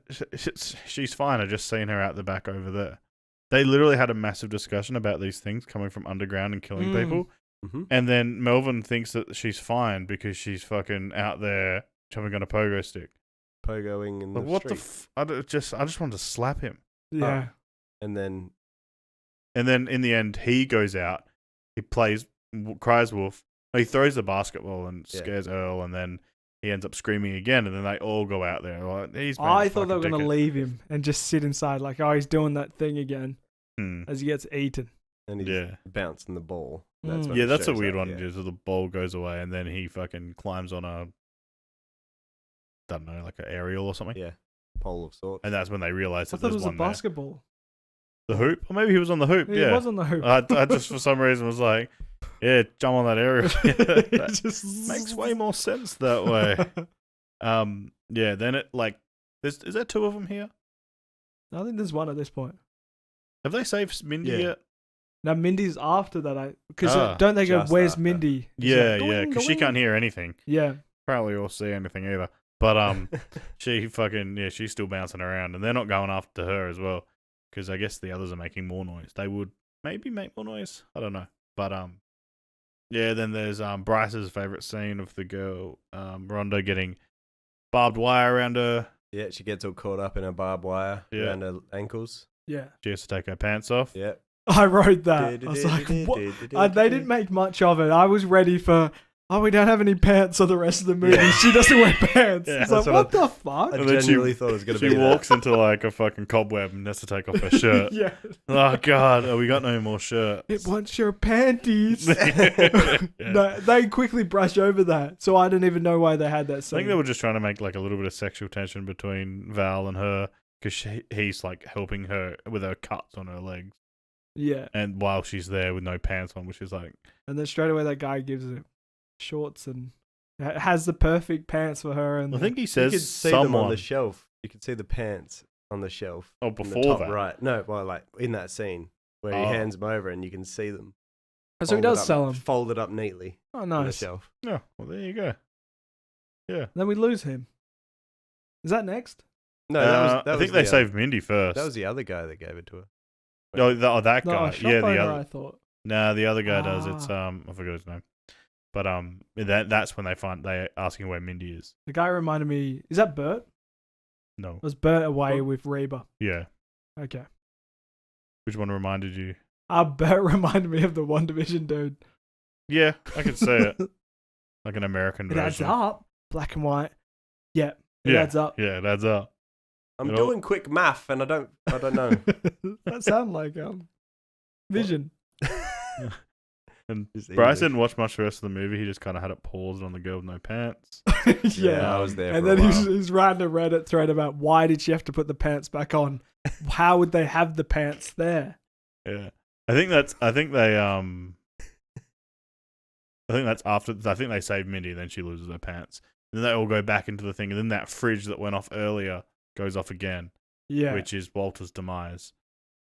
she's fine. I just seen her out the back over there. They literally had a massive discussion about these things coming from underground and killing people, Mm-hmm. and then Melvin thinks that she's fine because she's fucking out there chopping on a pogo stick. pogoing in the But what street. I just wanted to slap him. Yeah. And then in the end, he goes out. He cries wolf. He throws the basketball and scares Earl, and then he ends up screaming again. And then they all go out there. Like, I thought they were going to leave him and just sit inside, like, oh, he's doing that thing again as he gets eaten. and he's bouncing the ball. That's when that's a weird up, one. Is the ball goes away, and then he fucking climbs on a, don't know, like an aerial or something. Yeah, pole of sorts. And that's when they realize I that thought it there's was a one there. basketball. The hoop? Or maybe he was on the hoop. He was on the hoop. I just for some reason was like, yeah, jump on that area. That just makes way more sense that way. Yeah. Then it like, is there two of them here? I think there's one at this point. Have they saved Mindy yet? Now Mindy's after that, because don't they go, "Where's after. Mindy?" Yeah, because she can't hear anything. Yeah. Apparently, or see anything either. But she's still bouncing around, and they're not going after her as well, because I guess the others are making more noise. They would maybe make more noise. I don't know. But yeah. Then there's Bryce's favorite scene of the girl, Rhonda getting barbed wire around her. Yeah, she gets all caught up in her barbed wire around her ankles. Yeah. She has to take her pants off. Yeah. I wrote that. I was like, what? They didn't make much of it. I was ready for, we don't have any pants for the rest of the movie. Yeah. She doesn't wear pants. Yeah. It's like, what the fuck? I genuinely thought it was going to be She walks into like a fucking cobweb and has to take off her shirt. Yeah. Oh, God. We got no more shirts. It wants your panties. No, they quickly brush over that. So I didn't even know why they had that scene. I think they were just trying to make like a little bit of sexual tension between Val and her, because he's like helping her with her cuts on her legs. Yeah. And while she's there with no pants on, which is like... And then straight away that guy gives her shorts and has the perfect pants for her. And I think he says you could see them on the shelf. You could see the pants on the shelf. Oh, before in the top that? Right. No, well, like in that scene where he hands them over and you can see them. So he does sell them. Folded up neatly Oh, on the nice. shelf. Yeah, well, there you go. Yeah. Then we lose him. Is that next? No, I think they saved Mindy first. That was the other guy that gave it to her. That No, guy. shop Yeah, the owner, other. I thought. Nah, the other guy does. It's I forgot his name. But that's when they asking where Mindy is. The guy reminded me. Is that Bert? No. Was Bert away with Reba? Yeah. Okay. Which one reminded you? Bert reminded me of the One Division dude. Yeah, I could say it. Like an American It version. adds up. Black and white. Yeah. It adds up. Yeah, it adds up. I'm doing quick math and I don't know. That sounds like Vision. And Bryce didn't watch much of the rest of the movie. He just kind of had it paused on the girl with no pants. Yeah, I was there. And for then a while. he's writing a Reddit thread about why did she have to put the pants back on? How would they have the pants there? Yeah, I think that's after. I think they save Mindy, and then she loses her pants. And then they all go back into the thing, and then that fridge that went off earlier goes off again. Yeah, which is Walter's demise.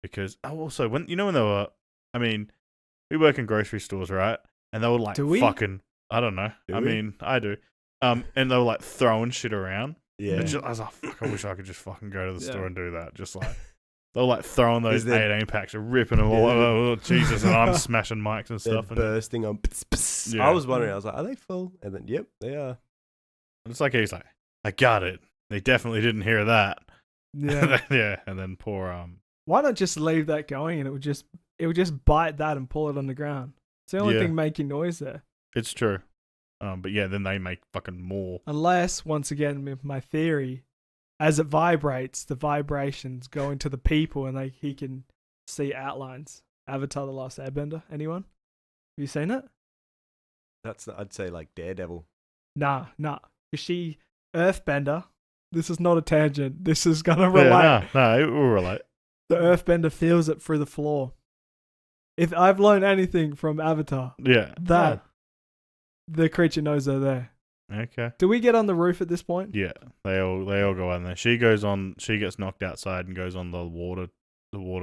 Because also when they were, I mean, we work in grocery stores, right? And they were like fucking, I don't know. I mean, I do. And they were like throwing shit around. Yeah. I was like, fuck, I wish I could just fucking go to the store and do that. Just like, they were like throwing those 18 packs and ripping them all. Oh, Jesus. And I'm smashing mics and stuff. They're bursting on. Yeah. I was wondering, I was like, are they full? And then, yep, they are. And it's like, he's like, I got it. They definitely didn't hear that. Yeah. Yeah. And then poor, why not just leave that going and it would just bite that and pull it on the ground? It's the only thing making noise there. It's true. But yeah, then they make fucking more. Unless, once again, with my theory, as it vibrates, the vibrations go into the people and he can see outlines. Avatar: The Last Airbender. Anyone? Have you seen it? I'd say like Daredevil. Nah. Is she Earthbender? This is not a tangent. This is gonna relate. No, it will relate. The Earthbender feels it through the floor. If I've learned anything from Avatar, the creature knows they're there. Okay. Do we get on the roof at this point? Yeah, they all go on there. She gets knocked outside and goes on the water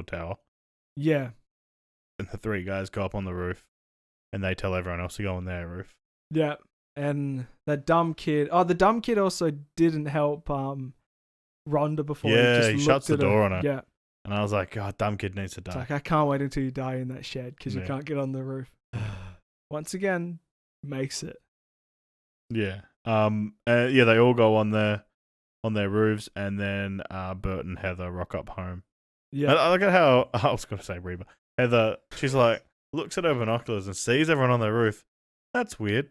tower. Yeah. And the three guys go up on the roof, and they tell everyone else to go on their roof. Yeah, and that dumb kid. Oh, the dumb kid also didn't help Rhonda before. Yeah, he shuts the door on her. Yeah. And I was like, God, dumb kid needs to die. It's like, I can't wait until you die in that shed because you can't get on the roof. Once again, makes it. Yeah. They all go on there. on their roofs, and then Bert and Heather rock up home. Yeah. I look at how I was going to say Reba. Heather, she's like looks at her binoculars and sees everyone on their roof. That's weird.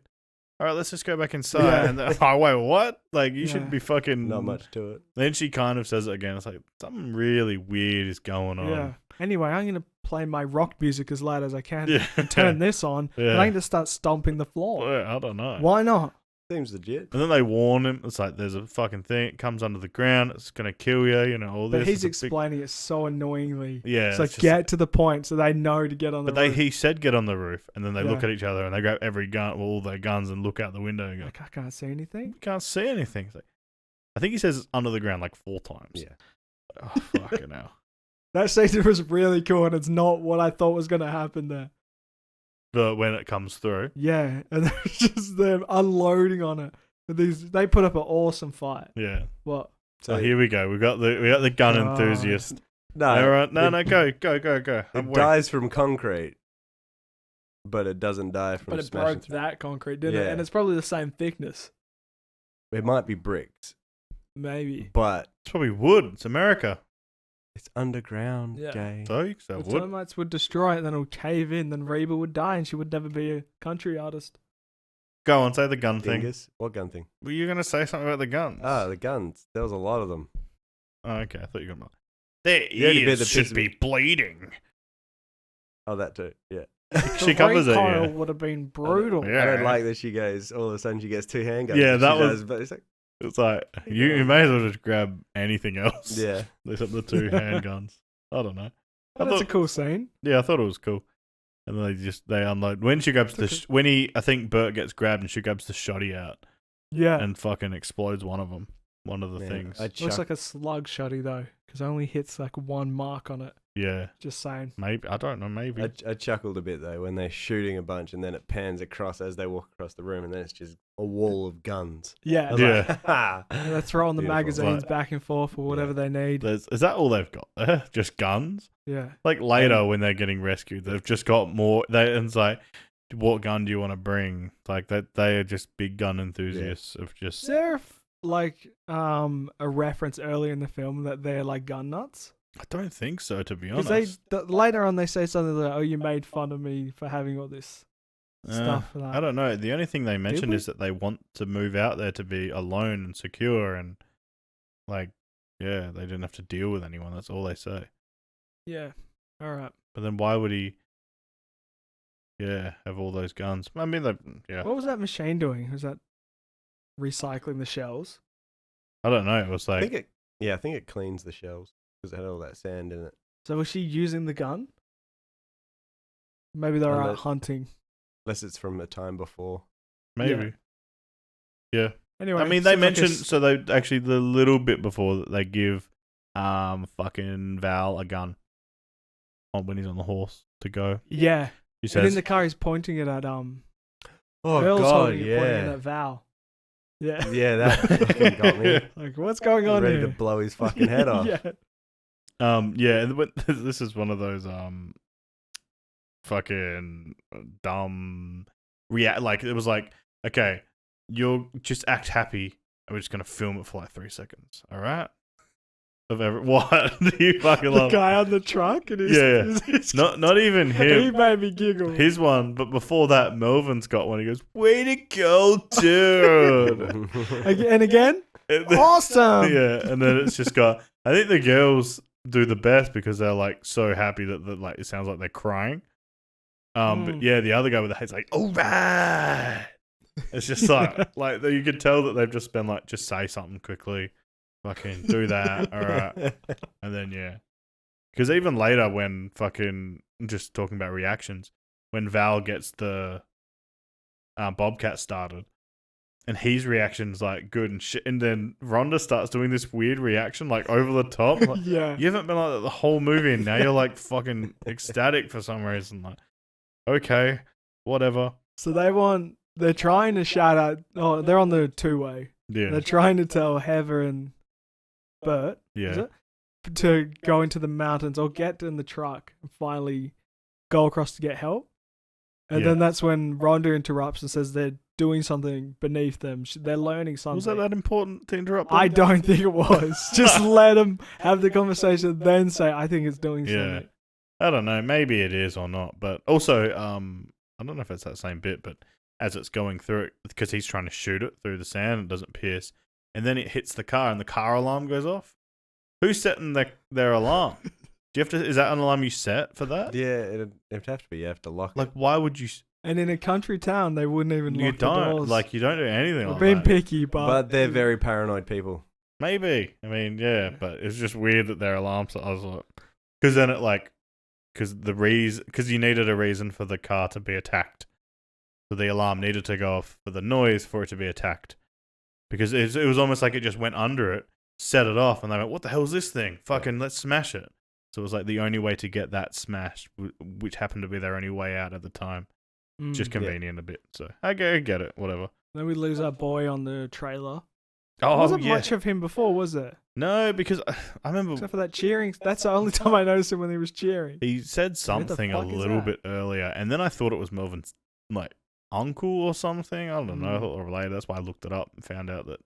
All right, let's just go back inside. Yeah. And then, oh wait, what? Like you should be fucking. Not much to it. Then she kind of says it again. It's like something really weird is going on. Yeah. Anyway, I'm going to play my rock music as loud as I can Yeah. and turn this on. Yeah. And I'm going to start stomping the floor. Well, I don't know. Why not? Seems legit. And then they warn him. It's like there's a fucking thing. It comes under the ground. It's gonna kill you. You know all this. But he's It's a big- explaining it so annoyingly. Yeah. So it's just- get to the point so they know to get on the But roof. he said get on the roof, and then they look Yeah. at each other and they grab every gun, all their guns, and look out the window and go, Like, I can't see anything. "We can't see anything." It's like, I think he says it's under the ground like 4 times. Yeah. Oh fucking hell. That scene was really cool, and it's not what I thought was going to happen there. But when it comes through, Yeah, and it's just them unloading on it. They put up an awesome fight. yeah. What? So here we go. We got the gun Oh. enthusiast. No, All right, no, it, go. I'm It waiting. dies from concrete, but it doesn't die from But it smashing broke through. that concrete, didn't it? Yeah. And it's probably the same thickness. It might be bricks, Maybe. but It's probably wood. It's America. it's underground, Yeah. gay. So The wood. termites would destroy it, then it would cave in, then Reba would die, and she would never be a country artist. Go on, say the gun thing. Dingus? What gun thing? Were you gonna say something about the guns? Ah, the guns. There was a lot of them. Oh, okay. I thought you were gonna. Their The only bit ears that should pisses be me- bleeding. Oh, that too. Yeah. She The covers it. recoil Yeah. would have been brutal. Yeah. I don't like that she goes. All of a sudden, she gets 2 handguns. Yeah, and that she was- does, but it's like, It's like you may as well just grab anything else. yeah. Except the 2 handguns. I don't know. But it's a cool scene. Yeah, I thought it was cool. And then they unload when she grabs I think Bert gets grabbed and she grabs the shotty out Yeah. and fucking explodes one of them. One of the Man, things. I Looks chuck- like a slug shotty, though, because it only hits like 1 mark on it. Yeah, Just saying. maybe I don't know. Maybe I chuckled a bit though when they're shooting a bunch and then it pans across as they walk across the room and then it's just a wall of guns. I Yeah. was Yeah. like, "Ha." And they're throwing the Beautiful. magazines Right. back and forth or whatever they need. is that all they've got there? Just guns? Yeah. Like later when they're getting rescued, they've just got more. And it's like, what gun do you want to bring? Like that, they are just big gun enthusiasts of Is just. there a reference earlier in the film that they're like gun nuts? I don't think so, to be Because honest. later on they say something like, "Oh, you made fun of me for having all this stuff." I don't know. The only thing they mention we? is that they want to move out there to be alone and secure and like, yeah, they didn't have to deal with anyone. That's all they say. Yeah. All right. But then why would he? Yeah, have all those guns. I mean, yeah. What was that machine doing? Was that recycling the shells? I don't know. It was I like think I think it cleans the shells because it had all that sand in it. So was she using the gun? Maybe they were out Unless- hunting. Unless it's from a time before. maybe. Yeah. Anyway, I mean, they seems like mentioned so they actually the little bit before that they give fucking Val a gun when he's on the horse to go. yeah. He And in says, the car, he's pointing it at Oh Earl's god, holding it, pointing it yeah. at Val. Yeah. Yeah, that fucking got me. Like, what's going on Ready here? to blow his fucking head off. Yeah. yeah, and this is one of those fucking dumb like it was like, okay, you'll just act happy and we're just gonna film it for like 3 seconds, all right? What do you fucking The love? guy on the truck and he's, Yeah. he's Not even he him. made me giggle. His one, but before that, Melvin's got one. He goes, "Way to go, dude!" And again, And then- awesome. Yeah, and then it's just got. I think the girls do the best because they're like so happy that like it sounds like they're crying. But yeah, the other guy with the head's like, "All right." It's just like you could tell that they've just been like, just say something quickly, fucking do that, all right, and then yeah. Because even later, when fucking just talking about reactions, when Val gets the Bobcat started, and his reaction's like good and shit, and then Rhonda starts doing this weird reaction like over the top. Like, Yeah. you haven't been like that the whole movie, and now you're like fucking ecstatic for some reason. Like, okay, whatever. So they're trying to shout out. Oh, they're on the 2-way. Yeah, They're trying to tell Heather and Bert is yeah, it? To go into the mountains or get in the truck and finally go across to get help. And Yeah. then that's when Rhonda interrupts and says they're doing something beneath them. They're learning something. Was that important to interrupt? I don't think it was. Just let them have the conversation, then say, I think it's doing something. I don't know. Maybe it is or not. But also, I don't know if it's that same bit, but as it's going through it, because he's trying to shoot it through the sand, it doesn't pierce. And then it hits the car and the car alarm goes off. Who's setting their alarm? Do you have to? Is that an alarm you set for that? Yeah, it'd have to be. You have to lock Like, it. why would you? And in a country town, they wouldn't even You lock the don't. doors. Like, you don't do anything We're like being that. picky, But they're very paranoid people. Maybe. I mean, yeah, but it's just weird that their alarms. I was like, because then because you needed a reason for the car to be attacked, so the alarm needed to go off for the noise for it to be attacked, because it was almost like it just went under it, set it off, and they went, "What the hell is this thing? Fucking let's smash it." So it was like the only way to get that smashed, which happened to be their only way out at the time. Just convenient a bit. So I get it. Whatever. Then we lose our boy on the trailer. Oh, There wasn't yeah. much of him before, was there? No, because I remember Except for that cheering. That's the only time I noticed him when he was cheering. he said something a fuck is little that? bit earlier, and then I thought it was Melvin's like uncle or something. I don't know. I thought they were related. That's why I looked it up and found out that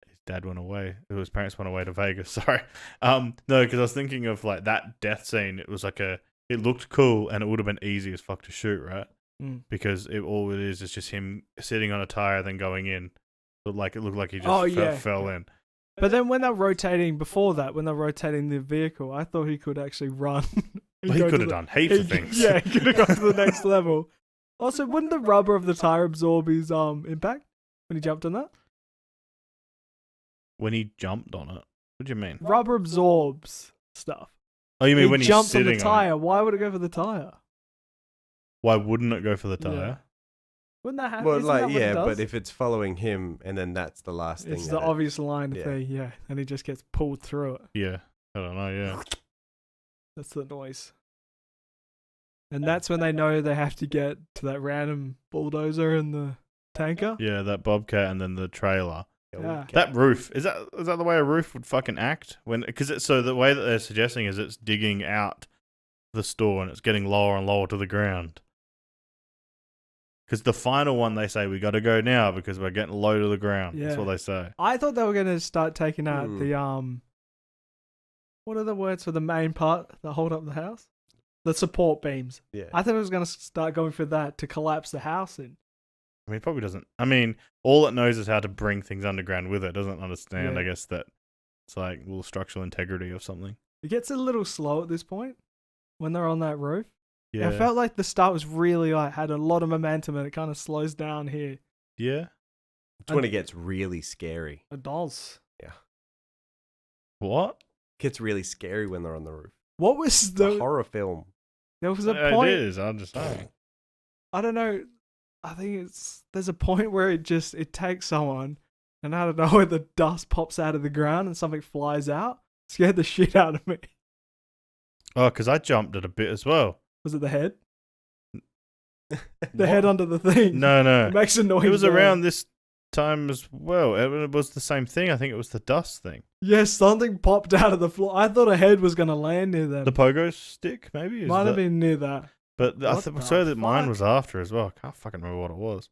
his dad went away. His parents went away to Vegas. Sorry. No, because I was thinking of like that death scene. It was like it looked cool, and it would have been easy as fuck to shoot, right? Because all it is just him sitting on a tire, then going in. But like it looked like he just fell in. But then when they're rotating before that, when they're rotating the vehicle, I thought he could actually run. He could have done heaps of things. Yeah, he could have gone to the next level. Also, wouldn't the rubber of the tire absorb his impact when he jumped on that? When he jumped on it, what do you mean? Rubber absorbs stuff. Oh, you mean He when he's jumped on sitting the tire? Why would it go for the tire? Why wouldn't it go for the tire? Yeah. Wouldn't that happen? Well, Isn't that what it does? but if it's following him and then that's the last thing. It's the obvious line yeah. thing, yeah, and he just gets pulled through it. Yeah, I don't know. Yeah, That's the noise. And that's when they know they have to get to that random bulldozer and the tanker. yeah, that bobcat and then the trailer. Yeah. That roof is that the way a roof would fucking act because so the way that they're suggesting is it's digging out the store and it's getting lower and lower to the ground. Because the final one they say we got to go now because we're getting low to the ground. Yeah. That's what they say. I thought they were gonna start taking out the what are the words for the main part that hold up the house? The support beams. Yeah. I thought it was gonna start going for that to collapse the house in. I mean, it probably doesn't. I mean, all it knows is how to bring things underground with it. It doesn't understand, Yeah. I guess, that it's like a little structural integrity of something. It gets a little slow at this point when they're on that roof. Yeah. I felt like the start was really had a lot of momentum and it kind of slows down here. Yeah. It's when it gets really scary. It does. What? It gets really scary when they're on the roof. What was It's the a horror film. There was a point. It is. I'm just saying. I don't know. I think there's a point where it takes someone, and out of nowhere the dust pops out of the ground and something flies out. Scared the shit out of me. Oh, because I jumped at a bit as well. Was it the head? The head under the thing. No. It makes a noise. It was though. around this time as well. It was the same thing. I think it was the dust thing. Yes, something popped out of the floor. I thought a head was going to land near them. The pogo stick, maybe? Might have been near that. But I What the swear that mine fuck? was after as well. I can't fucking remember what it was.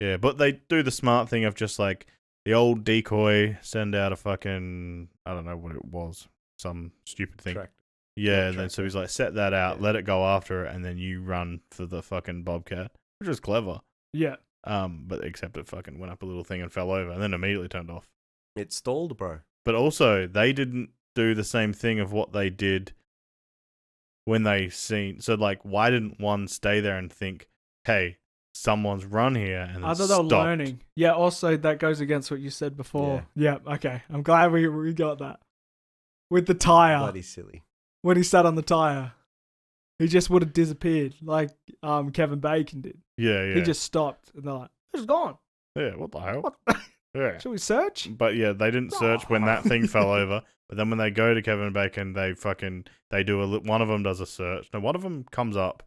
Yeah, but they do the smart thing of just like the old decoy, send out a fucking, I don't know what it was, some stupid thing. Track. Yeah, and then so he's like, set that out, let it go after it, and then you run for the fucking bobcat, which was clever. Yeah. But except it fucking went up a little thing and fell over, and then immediately turned off. It stalled, bro. But also, they didn't do the same thing of what they did when they seen. So, like, why didn't one stay there and think, hey, someone's run here and then I thought they were stopped? learning. Yeah, also that goes against what you said before. Yeah, okay. I'm glad we got that. With the tire. Bloody silly. When he sat on the tire. He just would have disappeared like Kevin Bacon did. Yeah. He just stopped and they're like, it's gone. Yeah, what the hell? What? Yeah. Should we search? But yeah, they didn't search when that thing fell over. But then when they go to Kevin Bacon, they do one of them does a search. No, one of them comes up,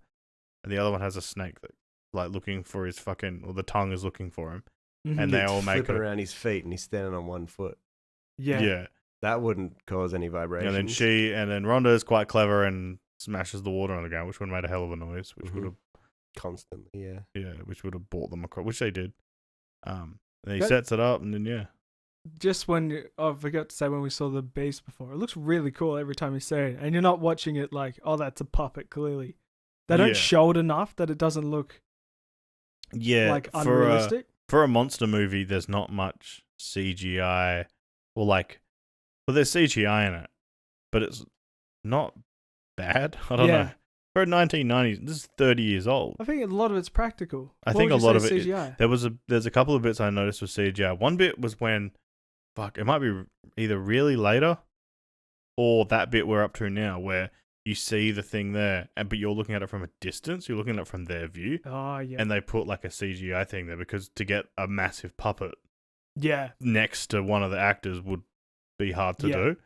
and the other one has a snake that like looking for his fucking, or the tongue is looking for him, and they all make flipping around his feet and he's standing on one foot. Yeah. That wouldn't cause any vibrations. And then Rhonda is quite clever and smashes the water on the ground, which would have made a hell of a noise, which would have constantly. Yeah. Yeah, which would have brought them across, which they did. And he That- sets it up, and then Just I forgot to say when we saw the beast before, it looks really cool every time you see it, and you're not watching it like, oh, that's a puppet. Clearly, they don't Yeah. show it enough that it doesn't look like unrealistic. For a monster movie, there's not much CGI, well, there's CGI in it, but it's not bad. I don't know. For a 1990s, this is 30 years old. I think a lot of it's practical. I What think would a lot you of say it. is CGI. There's a couple of bits I noticed was CGI. One bit was when, it might be either really later, or that bit we're up to now, where you see the thing there, but you're looking at it from a distance. You're looking at it from their view. Oh yeah. And they put like a CGI thing there because to get a massive puppet Yeah. next to one of the actors would be hard to Yeah. do.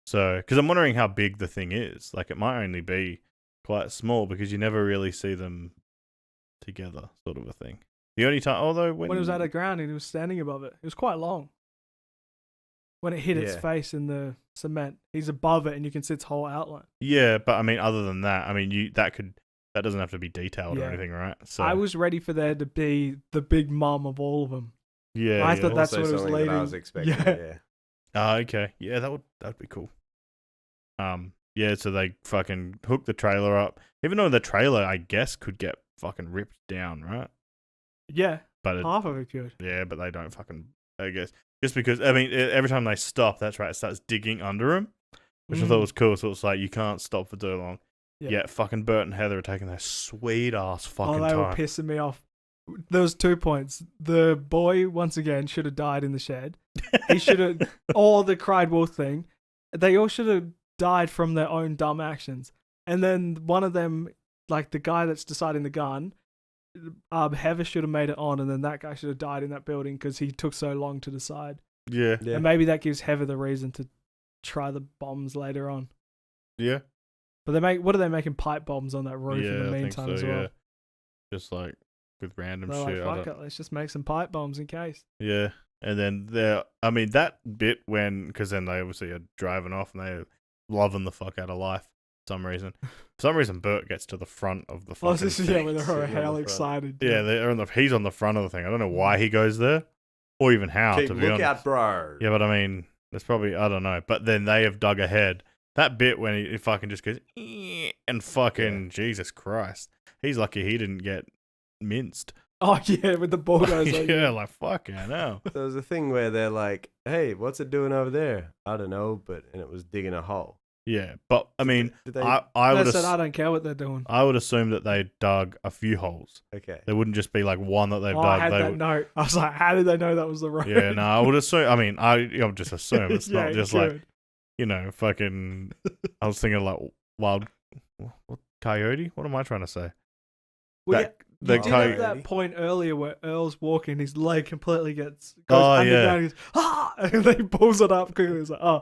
So, because I'm wondering how big the thing is. Like, it might only be quite small because you never really see them together, sort of a thing. The only time, although When it was at the ground and he was standing above it, it was quite long. When it hit its Yeah. face in the cement, he's above it and you can see its whole outline. Yeah, but I mean, other than that, I mean, that doesn't have to be detailed or Yeah. anything, right? So I was ready for there to be the big mum of all of them. yeah, I yeah. thought that's Also what it was something that I leading- was expecting. Yeah. Yeah. Oh, okay. Yeah, that'd be cool. Yeah, so they fucking hook the trailer up. Even though the trailer, I guess, could get fucking ripped down, right? Yeah, But half of it could. yeah, but they don't fucking, I guess. Just because, I mean, every time they stop, that's right, it starts digging under him, which I thought was cool. So it's like, you can't stop for too long. Yeah, fucking Bert and Heather are taking their sweet ass fucking Oh, they were time. pissing me off. There was 2 points. The boy, once again, should have died in the shed. He should have, or the cried wolf thing. They all should have died from their own dumb actions. And then one of them, like the guy that's deciding the gun, Heather should have made it on, and then that guy should have died in that building because he took so long to decide. Yeah. Yeah. And maybe that gives Heather the reason to try the bombs later on. Yeah. But what are they making pipe bombs on that roof in the I think meantime so, as well? yeah. Just like with random They're shit. like, fuck it, let's just make some pipe bombs in case. Yeah. And then that bit because then they obviously are driving off and they're loving the fuck out of life for some reason. For some reason, Bert gets to the front of the fucking Oh, this is thing. when they're Sitting on hell the front. excited. Yeah, he's on the front of the thing. I don't know why he goes there or even how, Keep to be look honest. out, bro. Yeah, but I mean, there's probably, I don't know. But then they have dug ahead. That bit when he fucking just goes, "Eh," and fucking, Jesus Christ. He's lucky he didn't get minced. Oh yeah, with the bulldozer. yeah, like, fucking hell. There was a thing where they're like, "Hey, what's it doing over there?" I don't know, and it was digging a hole. Yeah, but I mean, Did they? I They would said, I don't care what they're doing. I would assume that they dug a few holes. Okay. There wouldn't just be like one that they've Oh, dug. I had They that would- note. I was like, how did they know that was the road? yeah, no, I would assume. I mean, I'll just assume it's Yeah, not just good. like, you know, fucking. I was thinking like wild what, coyote. What am I trying to say? Well, that- yeah, the you did coyote. have that point earlier where Earl's walking, his leg completely goes Oh, underground. He goes, ah! And then he pulls it up quickly. It's like, oh,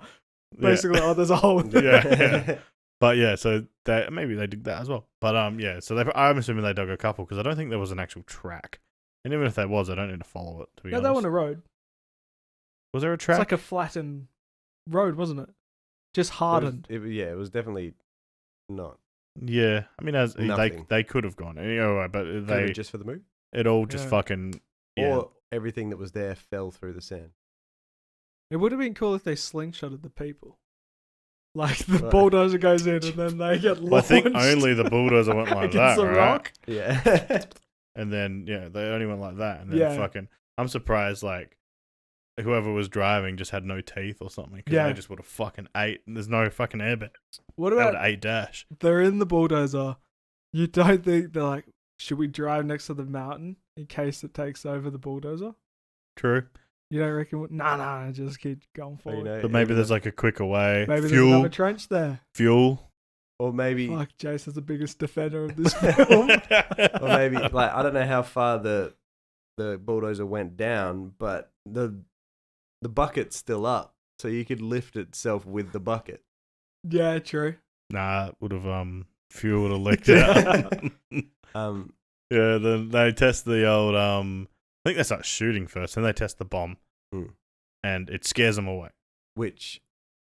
basically, there's a hole. Yeah. But yeah, so maybe they did that as well. But yeah, so I'm assuming they dug a couple because I don't think there was an actual track. And even if there was, I don't need to follow it. To be No, honest, that one a road. was there a It's track? like a flattened road, wasn't it? Just hardened. It was definitely not. Yeah, I mean, Nothing. they could have gone anyway, but Could have they been just for the move, it all just Yeah. fucking yeah. or everything that was there fell through the sand. It would have been cool if they slingshotted the people. Like the Right. bulldozer goes in and then they get launched. Well, I think only the bulldozer went like against that, the right? rock. Yeah. And then yeah, they only went like that, and then Yeah. fucking. I'm surprised like whoever was driving just had no teeth or something because Yeah. they just would have fucking ate. And there's no fucking airbags. What They would about have ate dash. they're in the bulldozer? You don't think they're like, should we drive next to the mountain in case it takes over the bulldozer? True, You don't reckon? Nah, just keep going Or, forward. but maybe there's like a quicker way. Maybe there's fuel, another trench there. fuel. or maybe, Fuck, Jason's the biggest defender of this film. or maybe, like, I don't know how far the bulldozer went down, but the bucket's still up, so you could lift itself with the bucket. Yeah, true. Nah, it would have fuel would have leaked out. Yeah, then they test the old I think they start shooting first, then they test the bomb, and it scares them away. Which,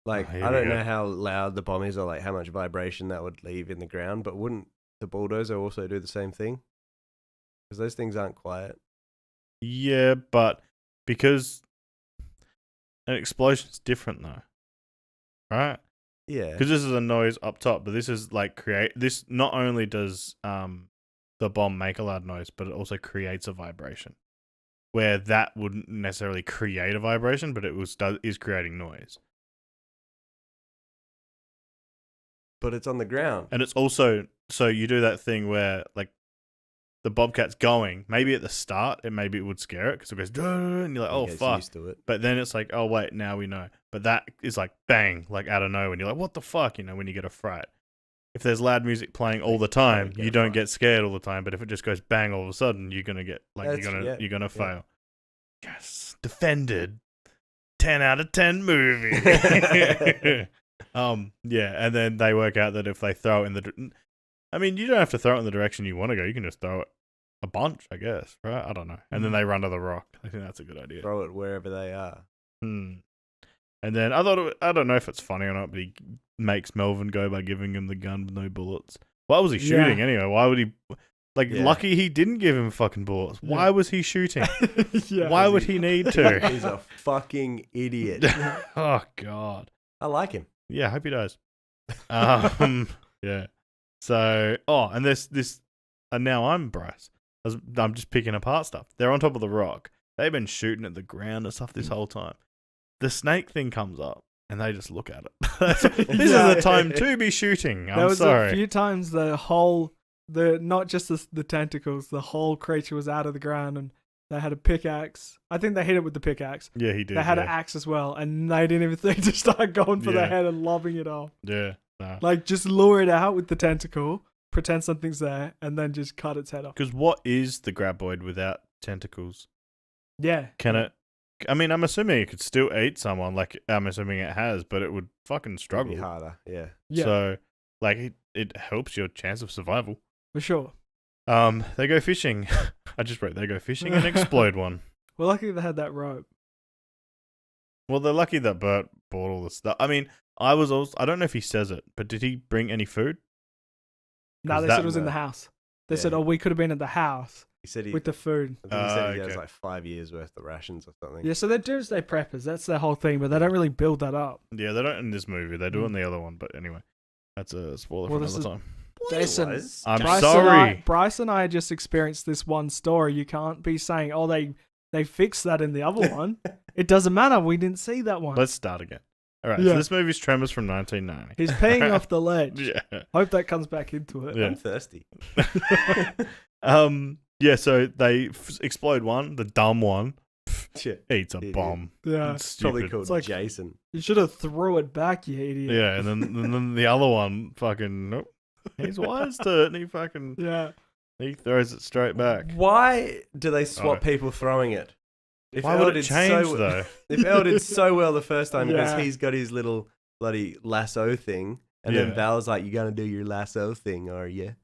like, here I we don't go. know how loud the bomb is or like how much vibration that would leave in the ground, but wouldn't the bulldozer also do the same thing? Because those things aren't quiet. Yeah, but because an explosion's different though, right? Yeah. Because this is a noise up top, but this is like this. Not only does the bomb make a loud noise, but it also creates a vibration. Where that wouldn't necessarily create a vibration, but it is creating noise. But it's on the ground. And it's also, so you do that thing where like the bobcat's going. Maybe at the start, maybe it would scare it because it goes, "Duh," and you're like, oh It gets fuck. used to it. But then it's like, oh wait, now we know. But that is like bang, like out of nowhere. And you're like, what the fuck? You know, when you get a fright. If there's loud music playing all the time, you don't get scared all the time. But if it just goes bang all of a sudden, you're gonna get like you're gonna fail. Yes, defended. 10 out of 10 movie. Yeah, and then they work out that if they throw it in the, I mean, you don't have to throw it in the direction you want to go. You can just throw it a bunch, I guess, right? I don't know. And then they run to the rock. I think that's a good idea. Throw it wherever they are. And then I don't know if it's funny or not, but he makes Melvin go by giving him the gun with no bullets. Why was he shooting anyway? Why would he? Like, lucky he didn't give him fucking bullets. Why was he shooting? Why would he need to? He's a fucking idiot. Oh, God. I like him. Yeah, I hope he does. Yeah. So, and and now I'm Bryce. I'm just picking apart stuff. They're on top of the rock. They've been shooting at the ground and stuff this whole time. The snake thing comes up, and they just look at it. This is the time to be shooting. There was sorry. a few times not just the tentacles, the whole creature was out of the ground, and they had a pickaxe. I think they hit it with the pickaxe. Yeah, he did. They had an axe as well, and they didn't even think to start going for the head and lobbing it off. Yeah. No. Like, just lure it out with the tentacle, pretend something's there, and then just cut its head off. Because what is the graboid without tentacles? Yeah. Can it? I mean, I'm assuming it could still eat someone. Like, I'm assuming it has, but it would fucking struggle. It'd be harder. Yeah. So, like, it helps your chance of survival. For sure. They go fishing. I just wrote they go fishing and explode one. Well, luckily they had that rope. Well, they're lucky that Bert bought all the stuff. I mean, I don't know if he says it, but did he bring any food? No, they said it was in the house. They said, we could have been at the house with the food. I think he said he has like 5 years worth of rations or something. Yeah, so they're doomsday preppers. That's their whole thing, but they don't really build that up. Yeah, they don't in this movie. They do in the other one, but anyway, that's a spoiler for another time. Jason, I'm sorry. Bryce and I just experienced this one story. You can't be saying, they fixed that in the other one. It doesn't matter. We didn't see that one. Let's start again. All right, so this movie's Tremors from 1990. He's peeing off the ledge. Yeah. Hope that comes back into it. Yeah. I'm thirsty. Yeah, so they explode one, the dumb one eats a Idiot. bomb. Yeah. It's Probably stupid. called It's like- Jason. You should have threw it back, you idiot. Yeah, and then the other one fucking nope. He's wise to it, and he throws it straight back. Why do they swap people throwing it? If Why Elle would it did change though? If Elle did so well the first time because Yeah. he's got his little bloody lasso thing, and then Val's like, "You gonna do your lasso thing, are you?"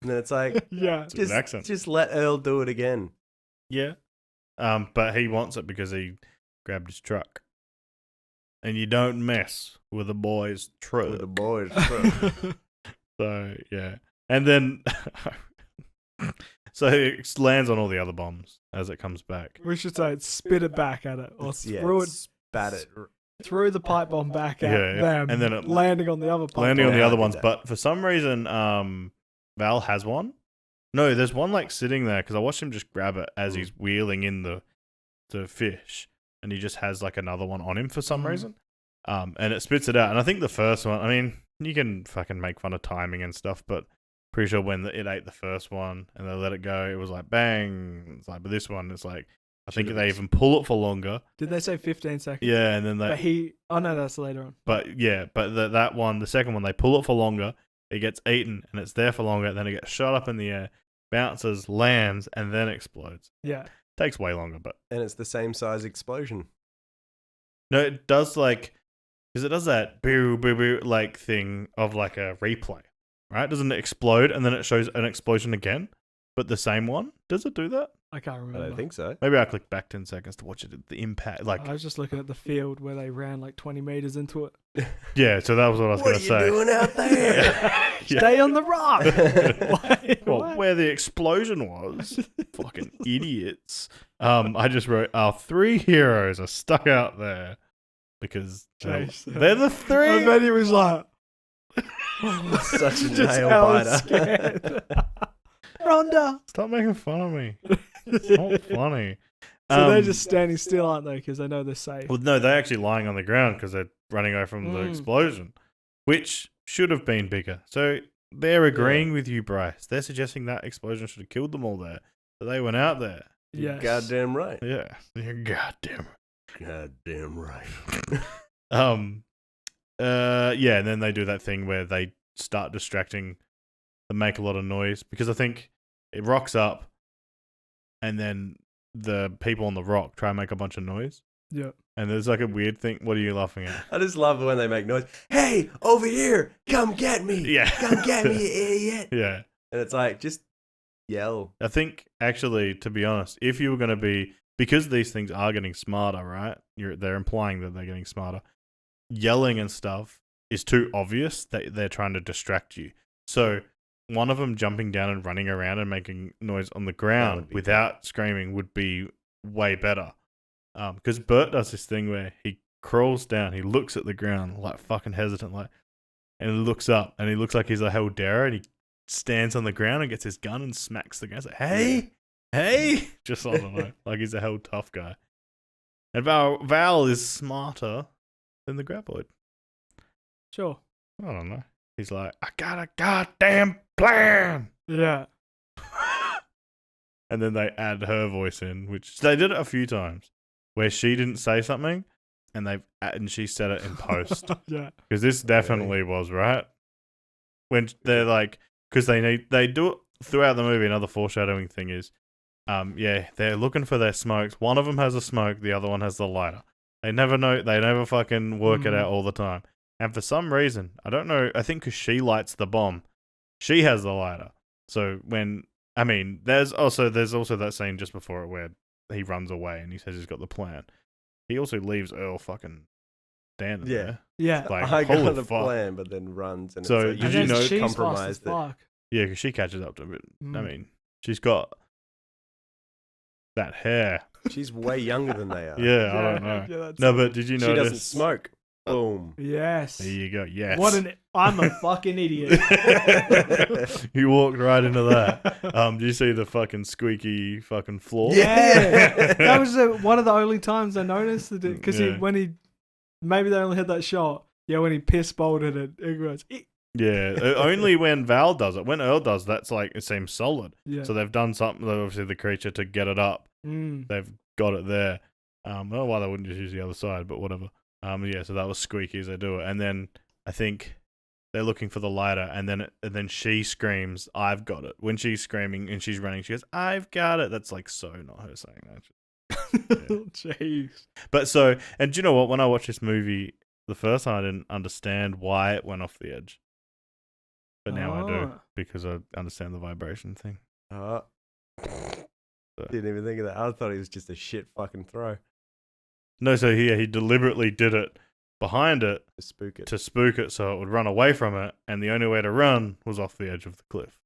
And then it's like, Yeah. It's a good accent. just let Earl do it again. Yeah. But he wants it because he grabbed his truck. And you don't mess with a boy's truck. With the boys. So, yeah. And then so it lands on all the other bombs as it comes back. We should say spit it back at it, or spat it. threw the pipe bomb back at Yeah, them, and then it landing on the other pipe Landing on bomb. the Yeah, other I did ones, that. but for some reason, Val has one. No, there's one like sitting there because I watched him just grab it as he's wheeling in the fish, and he just has like another one on him for some reason. And it spits it out. And I think the first one, I mean, you can fucking make fun of timing and stuff, but pretty sure when it ate the first one and they let it go, it was like bang. It's like, but this one, it's like I think they even pull it for longer. Did they say 15 seconds? Yeah, and then they. But no, that's later on. But yeah, that one, the second one, they pull it for longer. It gets eaten, and it's there for longer. Then it gets shot up in the air, bounces, lands, and then explodes. Yeah. Takes way longer, but And it's the same size explosion. no, it does like because it does that boo boo boo like thing of like a replay, right? Doesn't it explode and then it shows an explosion again? but the same one. Does it do that? I can't I remember. don't think so. Maybe I clicked back 10 seconds to watch it. The impact, like, I was just looking at the field where they ran like 20 meters into it. yeah. So that was what I was What going are to you say. doing out there? Yeah. Stay on the rock. Wait, Well, what? where the explosion was. Fucking idiots. I just wrote, our 3 heroes are stuck out there because Jason. they're the 3. I bet he was like, Such a just nail hella biter. scared. Rhonda. Stop making fun of me. It's not funny. So they're just standing still, aren't they? Because they know they're safe. Well, no, they're actually lying on the ground because they're running away from the explosion, which should have been bigger. So they're agreeing with you, Bryce. They're suggesting that explosion should have killed them all there. So they went out there. You're Yes. goddamn right. Yeah. You're goddamn. Goddamn right. Yeah, and then they do that thing where they start distracting, they make a lot of noise because I think it rocks up, and then the people on the rock try and make a bunch of noise, Yeah. and there's like a weird thing. What are you laughing at? I just love when they make noise. Hey, over here! Come get me! Yeah. Come get me, you idiot! Yeah, And it's like, just yell. I think actually, to be honest, if you were going to be, because these things are getting smarter, right? They're implying that they're getting smarter. Yelling and stuff is too obvious that they're trying to distract you. So one of them jumping down and running around and making noise on the ground would be without screaming would be way better. Because Bert does this thing where he crawls down, he looks at the ground like fucking hesitant, like, and he looks up and he looks like he's a hell darer, and he stands on the ground and gets his gun and smacks the guy. He's like, hey, just I don't know, like he's a hell tough guy. And Val is smarter than the Graboid. Sure. I don't know. He's like, I got a goddamn plan. Yeah. And then they add her voice in, which they did it a few times, where she didn't say something, and she said it in post. Yeah. Because this definitely was right. When they're like, because they do it throughout the movie. Another foreshadowing thing is, they're looking for their smokes. One of them has a smoke, the other one has the lighter. They never know. They never fucking work it out all the time. And for some reason, I don't know. I think because she lights the bomb, she has the lighter. So there's also that scene just before it where he runs away and he says he's got the plan. He also leaves Earl fucking standing there. Yeah. Like, I holy got the fuck. plan, but then runs. And So, it's like, did you know- she's compromised fast as it? fuck. Yeah, because she catches up to him. I Mm. mean, she's got that hair. She's way younger than they are. Yeah, I don't know. Yeah, that's No, but did you She notice? doesn't smoke. Boom. Yes. There you go. Yes. I'm a fucking idiot. You walked right into that. Do you see the fucking squeaky fucking floor? Yeah. That was one of the only times I noticed it because Yeah. maybe they only had that shot. Yeah, when he piss bolted it goes. Yeah. Only when Val does it. When Earl does, that's like it seems solid. Yeah. So they've done something. Obviously, the creature to get it up. Mm. They've got it there. I don't know why they wouldn't just use the other side, but whatever. Yeah. So that was squeaky as they do it, and then I think they're looking for the lighter, and then she screams, "I've got it!" When she's screaming and she's running, she goes, "I've got it!" That's like so not her saying that. Jeez. But so, and do you know what? When I watched this movie the first time, I didn't understand why it went off the edge. But now I do, Ah. because I understand the vibration thing. Didn't even think of that. I thought he was just a shit fucking throw. No, so he deliberately did it behind it To spook it. to spook it so it would run away from it, and the only way to run was off the edge of the cliff.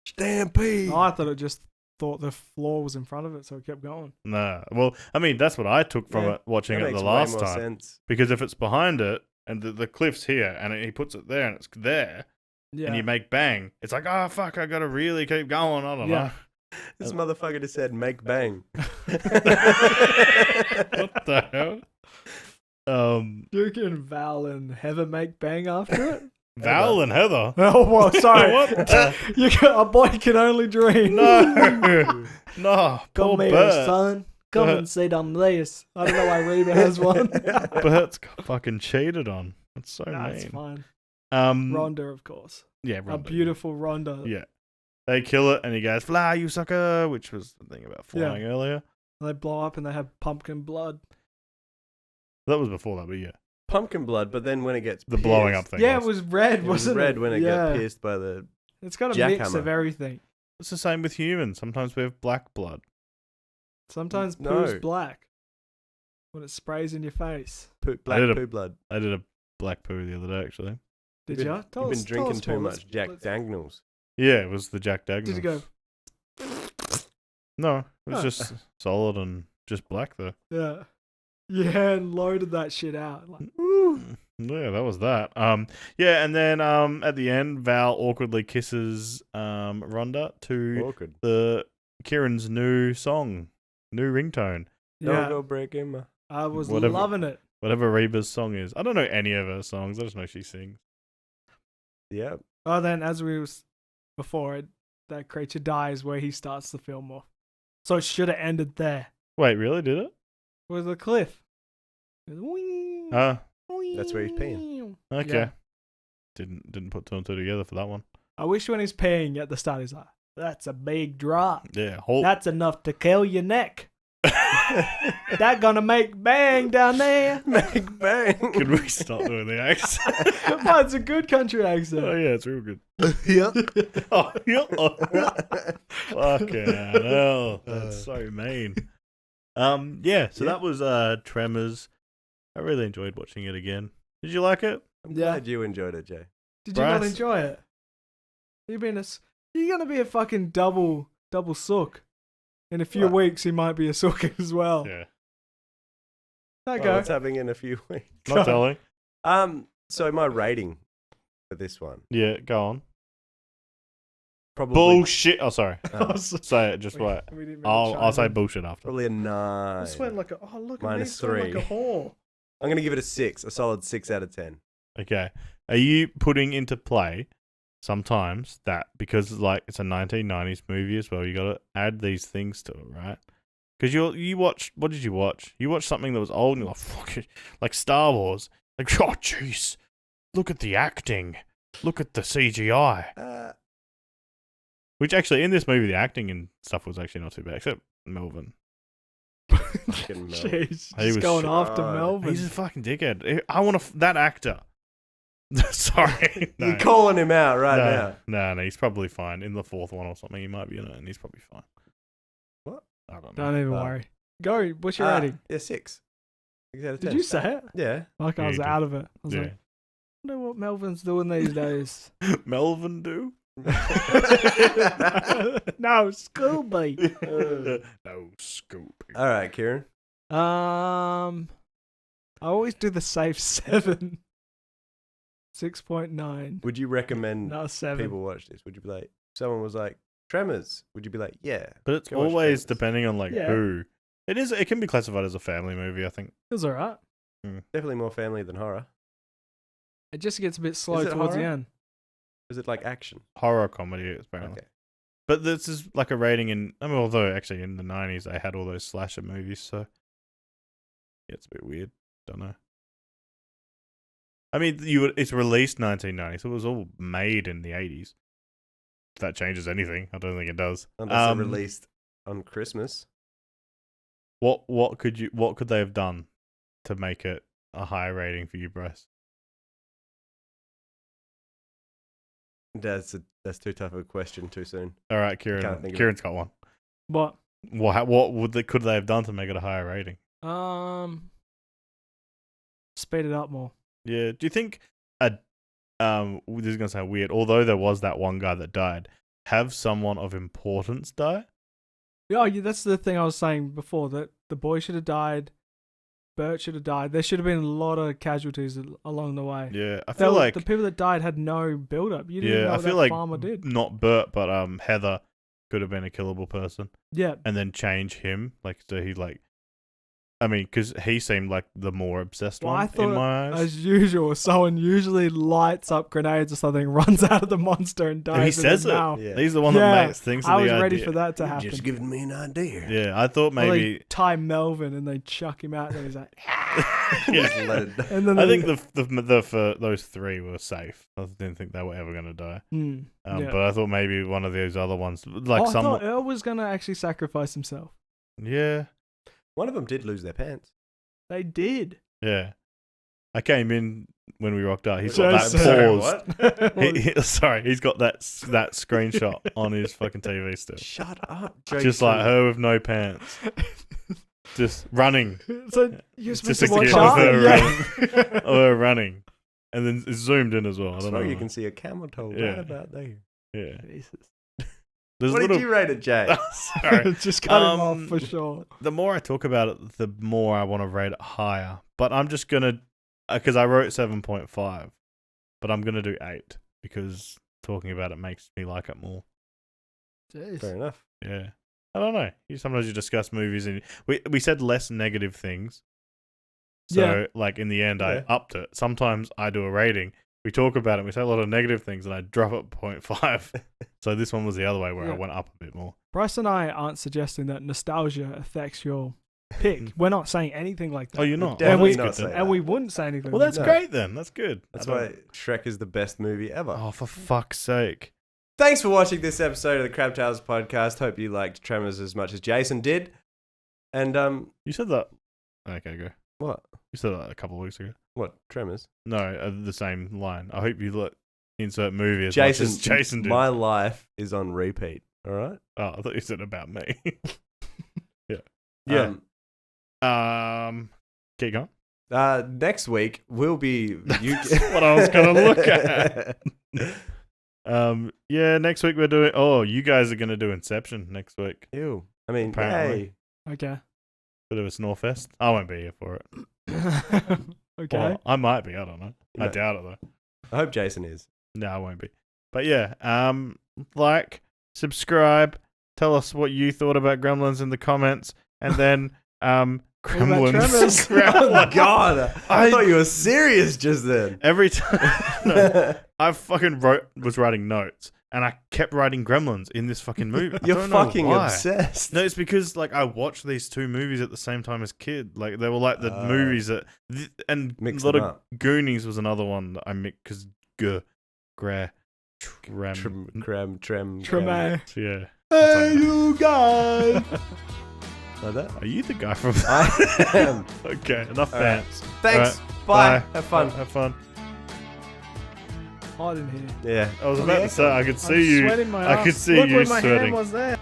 Stampede! I thought it just thought the floor was in front of it, so it kept going. Nah. Well, I mean, that's what I took from Yeah, it watching That it makes the way last more time. sense. Because if it's behind it, and the cliff's here, and he puts it there, and it's there, Yeah. and you make bang, it's like, oh, fuck, I gotta really keep going. I don't Yeah. know. This motherfucker just said make bang. What the hell? You can Val and Heather make bang after it? Val and Heather. Oh, well, sorry. What? A boy can only dream. No. No. Poor Come here, Bert. son. Come Bert. and sit on this. I don't know why Reba has one. Bert's got fucking cheated on. That's so That's mean. fine. Um, Rhonda, of course. Yeah, A Rhonda. beautiful Rhonda. Yeah. They kill it, and he goes, "Fly, you sucker," which was the thing about flying earlier. They blow up and they have pumpkin blood. That was before that, but yeah. Pumpkin blood, but then when it gets The blowing pierced- up thing. Yeah, it was red, It was wasn't red it? when it yeah. got pierced by the... It's got a mix jackhammer. of everything. It's the same with humans. Sometimes we have black blood. Sometimes No. poo's black when it sprays in your face. Black did a- poo blood. I did a black poo the other day, actually. Did You've you? been- You've been drinking too much Jack Daniels. Yeah, it was the Jack Daniels. Did you go? No, it was Oh. just solid and just black, though. Yeah. Yeah, and loaded that shit out. Like, Yeah, that was that. Yeah, and then at the end, Val awkwardly kisses Rhonda to Awkward. the Kieran's new song, new ringtone, yeah, Don't go break him. I was Whatever. loving it. whatever Reba's song is. I don't know any of her songs. I just know she sings. Yeah. Oh, then as we was before, that creature dies where he starts the film off. So it should have ended there Wait, really? Did it? with a cliff. Wing, That's where he's wing. Okay. Yeah. Didn't put two and two together for that one. I wish when he's peeing at the start, he's like, "That's a big drop. Yeah, That's enough to kill your neck. That gonna make bang down there." Make bang. Could we stop doing the accent? Oh, it's a good country accent. Oh yeah, it's real good. Yep. Oh, yeah. Fucking hell. That's so mean. Yeah, so Yeah. that was Tremors. I really enjoyed watching it again. Did you like it? I'm Yeah. glad you enjoyed it, Jay. Did you not Bryce? enjoy it? You're gonna be a fucking double sook. In a few What? weeks, he might be a sook as well. Yeah. Okay. Well, what's happening in a few weeks? Not telling. So my rating for this one, Yeah, go on. probably Bullshit. Oh, sorry. uh, Say it just right. We didn't mean to I'll say chime in. bullshit after. probably a 9. I sweat like a look at me Minus sweat like 3. a whore. I'm gonna give it a 6, a solid 6 out of 10. Okay. Are you putting into play sometimes that because like it's a 1990s movie as well, you got to add these things to it, right? Because you watch, what did you watch? You watched something that was old and you're like, fuck it, like Star Wars. Like, oh jeez, look at the acting, look at the CGI. Which actually in this movie the acting and stuff was actually not too bad, except Melvin. Fucking Mel. Jeez, He just was going shit. after Oh, Melvin. He's a fucking dickhead. I want that actor. Sorry, no. You're calling him out right now. No, he's probably fine. In the fourth one or something, he might be in it, and he's probably fine. What? I don't know. Don't even Oh. worry. Go. What's your rating? Yeah, 6. 6 out of 10. Did you say it? Yeah. Like Yeah, I was you did. out of it. I was Yeah. like, I wonder what Melvin's doing these days. Melvin do? No, Scooby. No, Scoopy. All right, Kieran. I always do the safe 7. 6.9. Would you recommend No, 7. people watch this? Would you be like, someone was like, Tremors? Would you be like, yeah? But it's Go watch always Tremors. depending on like Yeah. who. It can be classified as a family movie, I think. It was alright. Definitely more family than horror. It just gets a bit slow Is it towards the horror? end. Is it like action? Horror comedy, apparently. Okay. But this is like a rating in. I mean, although actually in the 90s they had all those slasher movies, so yeah, it's a bit weird. Don't know. I mean, it's released 1990, so it was all made in the 80s. If that changes anything, I don't think it does. Unless it released on Christmas. What could they have done to make it a higher rating for you, Bryce? That's too tough of a question too soon. All right, Can't Kieran. think of Kieran's got one. But What could they have done to make it a higher rating? speed it up more. Yeah. Do you think this is gonna sound weird, although there was that one guy that died, have someone of importance die? Yeah, that's the thing I was saying before, that the boy should have died, Bert should have died. There should have been a lot of casualties along the way. Yeah, I feel like the people that died had no build up. You didn't know I what feel that like farmer did. not Bert, but Heather could have been a killable person, Yeah, and then change him so he like. I mean, because he seemed like the more obsessed well, one I thought in my eyes. as usual, someone usually lights up grenades or something, runs out of the monster and dies. And he in says his it. mouth. Yeah. He's the one Yeah, that makes things. I was the ready idea. for that to happen. Just giving me an idea. Yeah, I thought Or maybe. they tie Melvin and they chuck him out, and he's like, Yeah. Just let it die. and then I they- think the for those three were safe. I didn't think they were ever going to die. yeah. But I thought maybe one of those other ones, like I someone. thought Earl was gonna actually sacrifice himself. Yeah, One of them did lose their pants. They did. yeah. I came in when we rocked out. He's got that Jason. paused. Sorry, he's got that screenshot on his fucking TV still. Shut up, Jason. Just like her with no pants. Just running. So you're supposed Just to watch a out? of Yeah. her running. And then it's zoomed in as well. I don't know. You can see a camel toe right about there. Yeah. Jesus. There's What did you rate it, Jay? Sorry. Just cut him off for sure. The more I talk about it, the more I want to rate it higher. But I'm just going to, because I wrote 7.5, but I'm going to do 8 because talking about it makes me like it more. Jeez. Fair enough. Yeah. I don't know. Sometimes you discuss movies and we said less negative things. So, like, in the end, I upped it. Sometimes I do a rating. We talk about it. We say a lot of negative things and I drop it 0.5. So this one was the other way where I went up a bit more. Bryce and I aren't suggesting that nostalgia affects your pick. We're not saying anything like that. Oh, you're not? Definitely And we- not saying And that. we wouldn't say anything Well, like that's that. great then. That's good. That's why Shrek is the best movie ever. Oh, for fuck's sake. Thanks for watching this episode of the Crab Tales podcast. Hope you liked Tremors as much as Jason did. And You said that. Okay, go. what? You said that a couple of weeks ago. What? Tremors? No, the same line. I hope you insert movie as Jason. much as Jason did. My life is on repeat. All right. Oh, I thought you said about me. Yeah. Keep going. Next week will be you. What I was gonna look at. Yeah, next week we're doing. Oh, you guys are gonna do Inception next week. Ew. I mean, Apparently. Okay. Bit of a Snorefest. I won't be here for it. Okay. Well, I might be. I don't know. I No. doubt it though. I hope Jason is. No, I won't be. But yeah, like, subscribe, tell us what you thought about Gremlins in the comments, and then about Gremlins. Tremors? Oh God! I thought you were serious just then. Every time I fucking was writing notes, and I kept writing Gremlins in this fucking movie. I You're don't know fucking why. obsessed. No, it's because like I watched these two movies at the same time as kid. Like they were like the movies that, and Mix a lot them of up. Goonies was another one that I mixed because Treme. yeah. Hey, you guys. Like that? Are you the guy from? I am. Okay, enough All right. dance. Thanks. All Bye. Bye. Have fun. Have fun. Hot in here. Yeah. I was about to say I could I'm see you. sweating my I ass. could see Look you where my hand sweating. was there.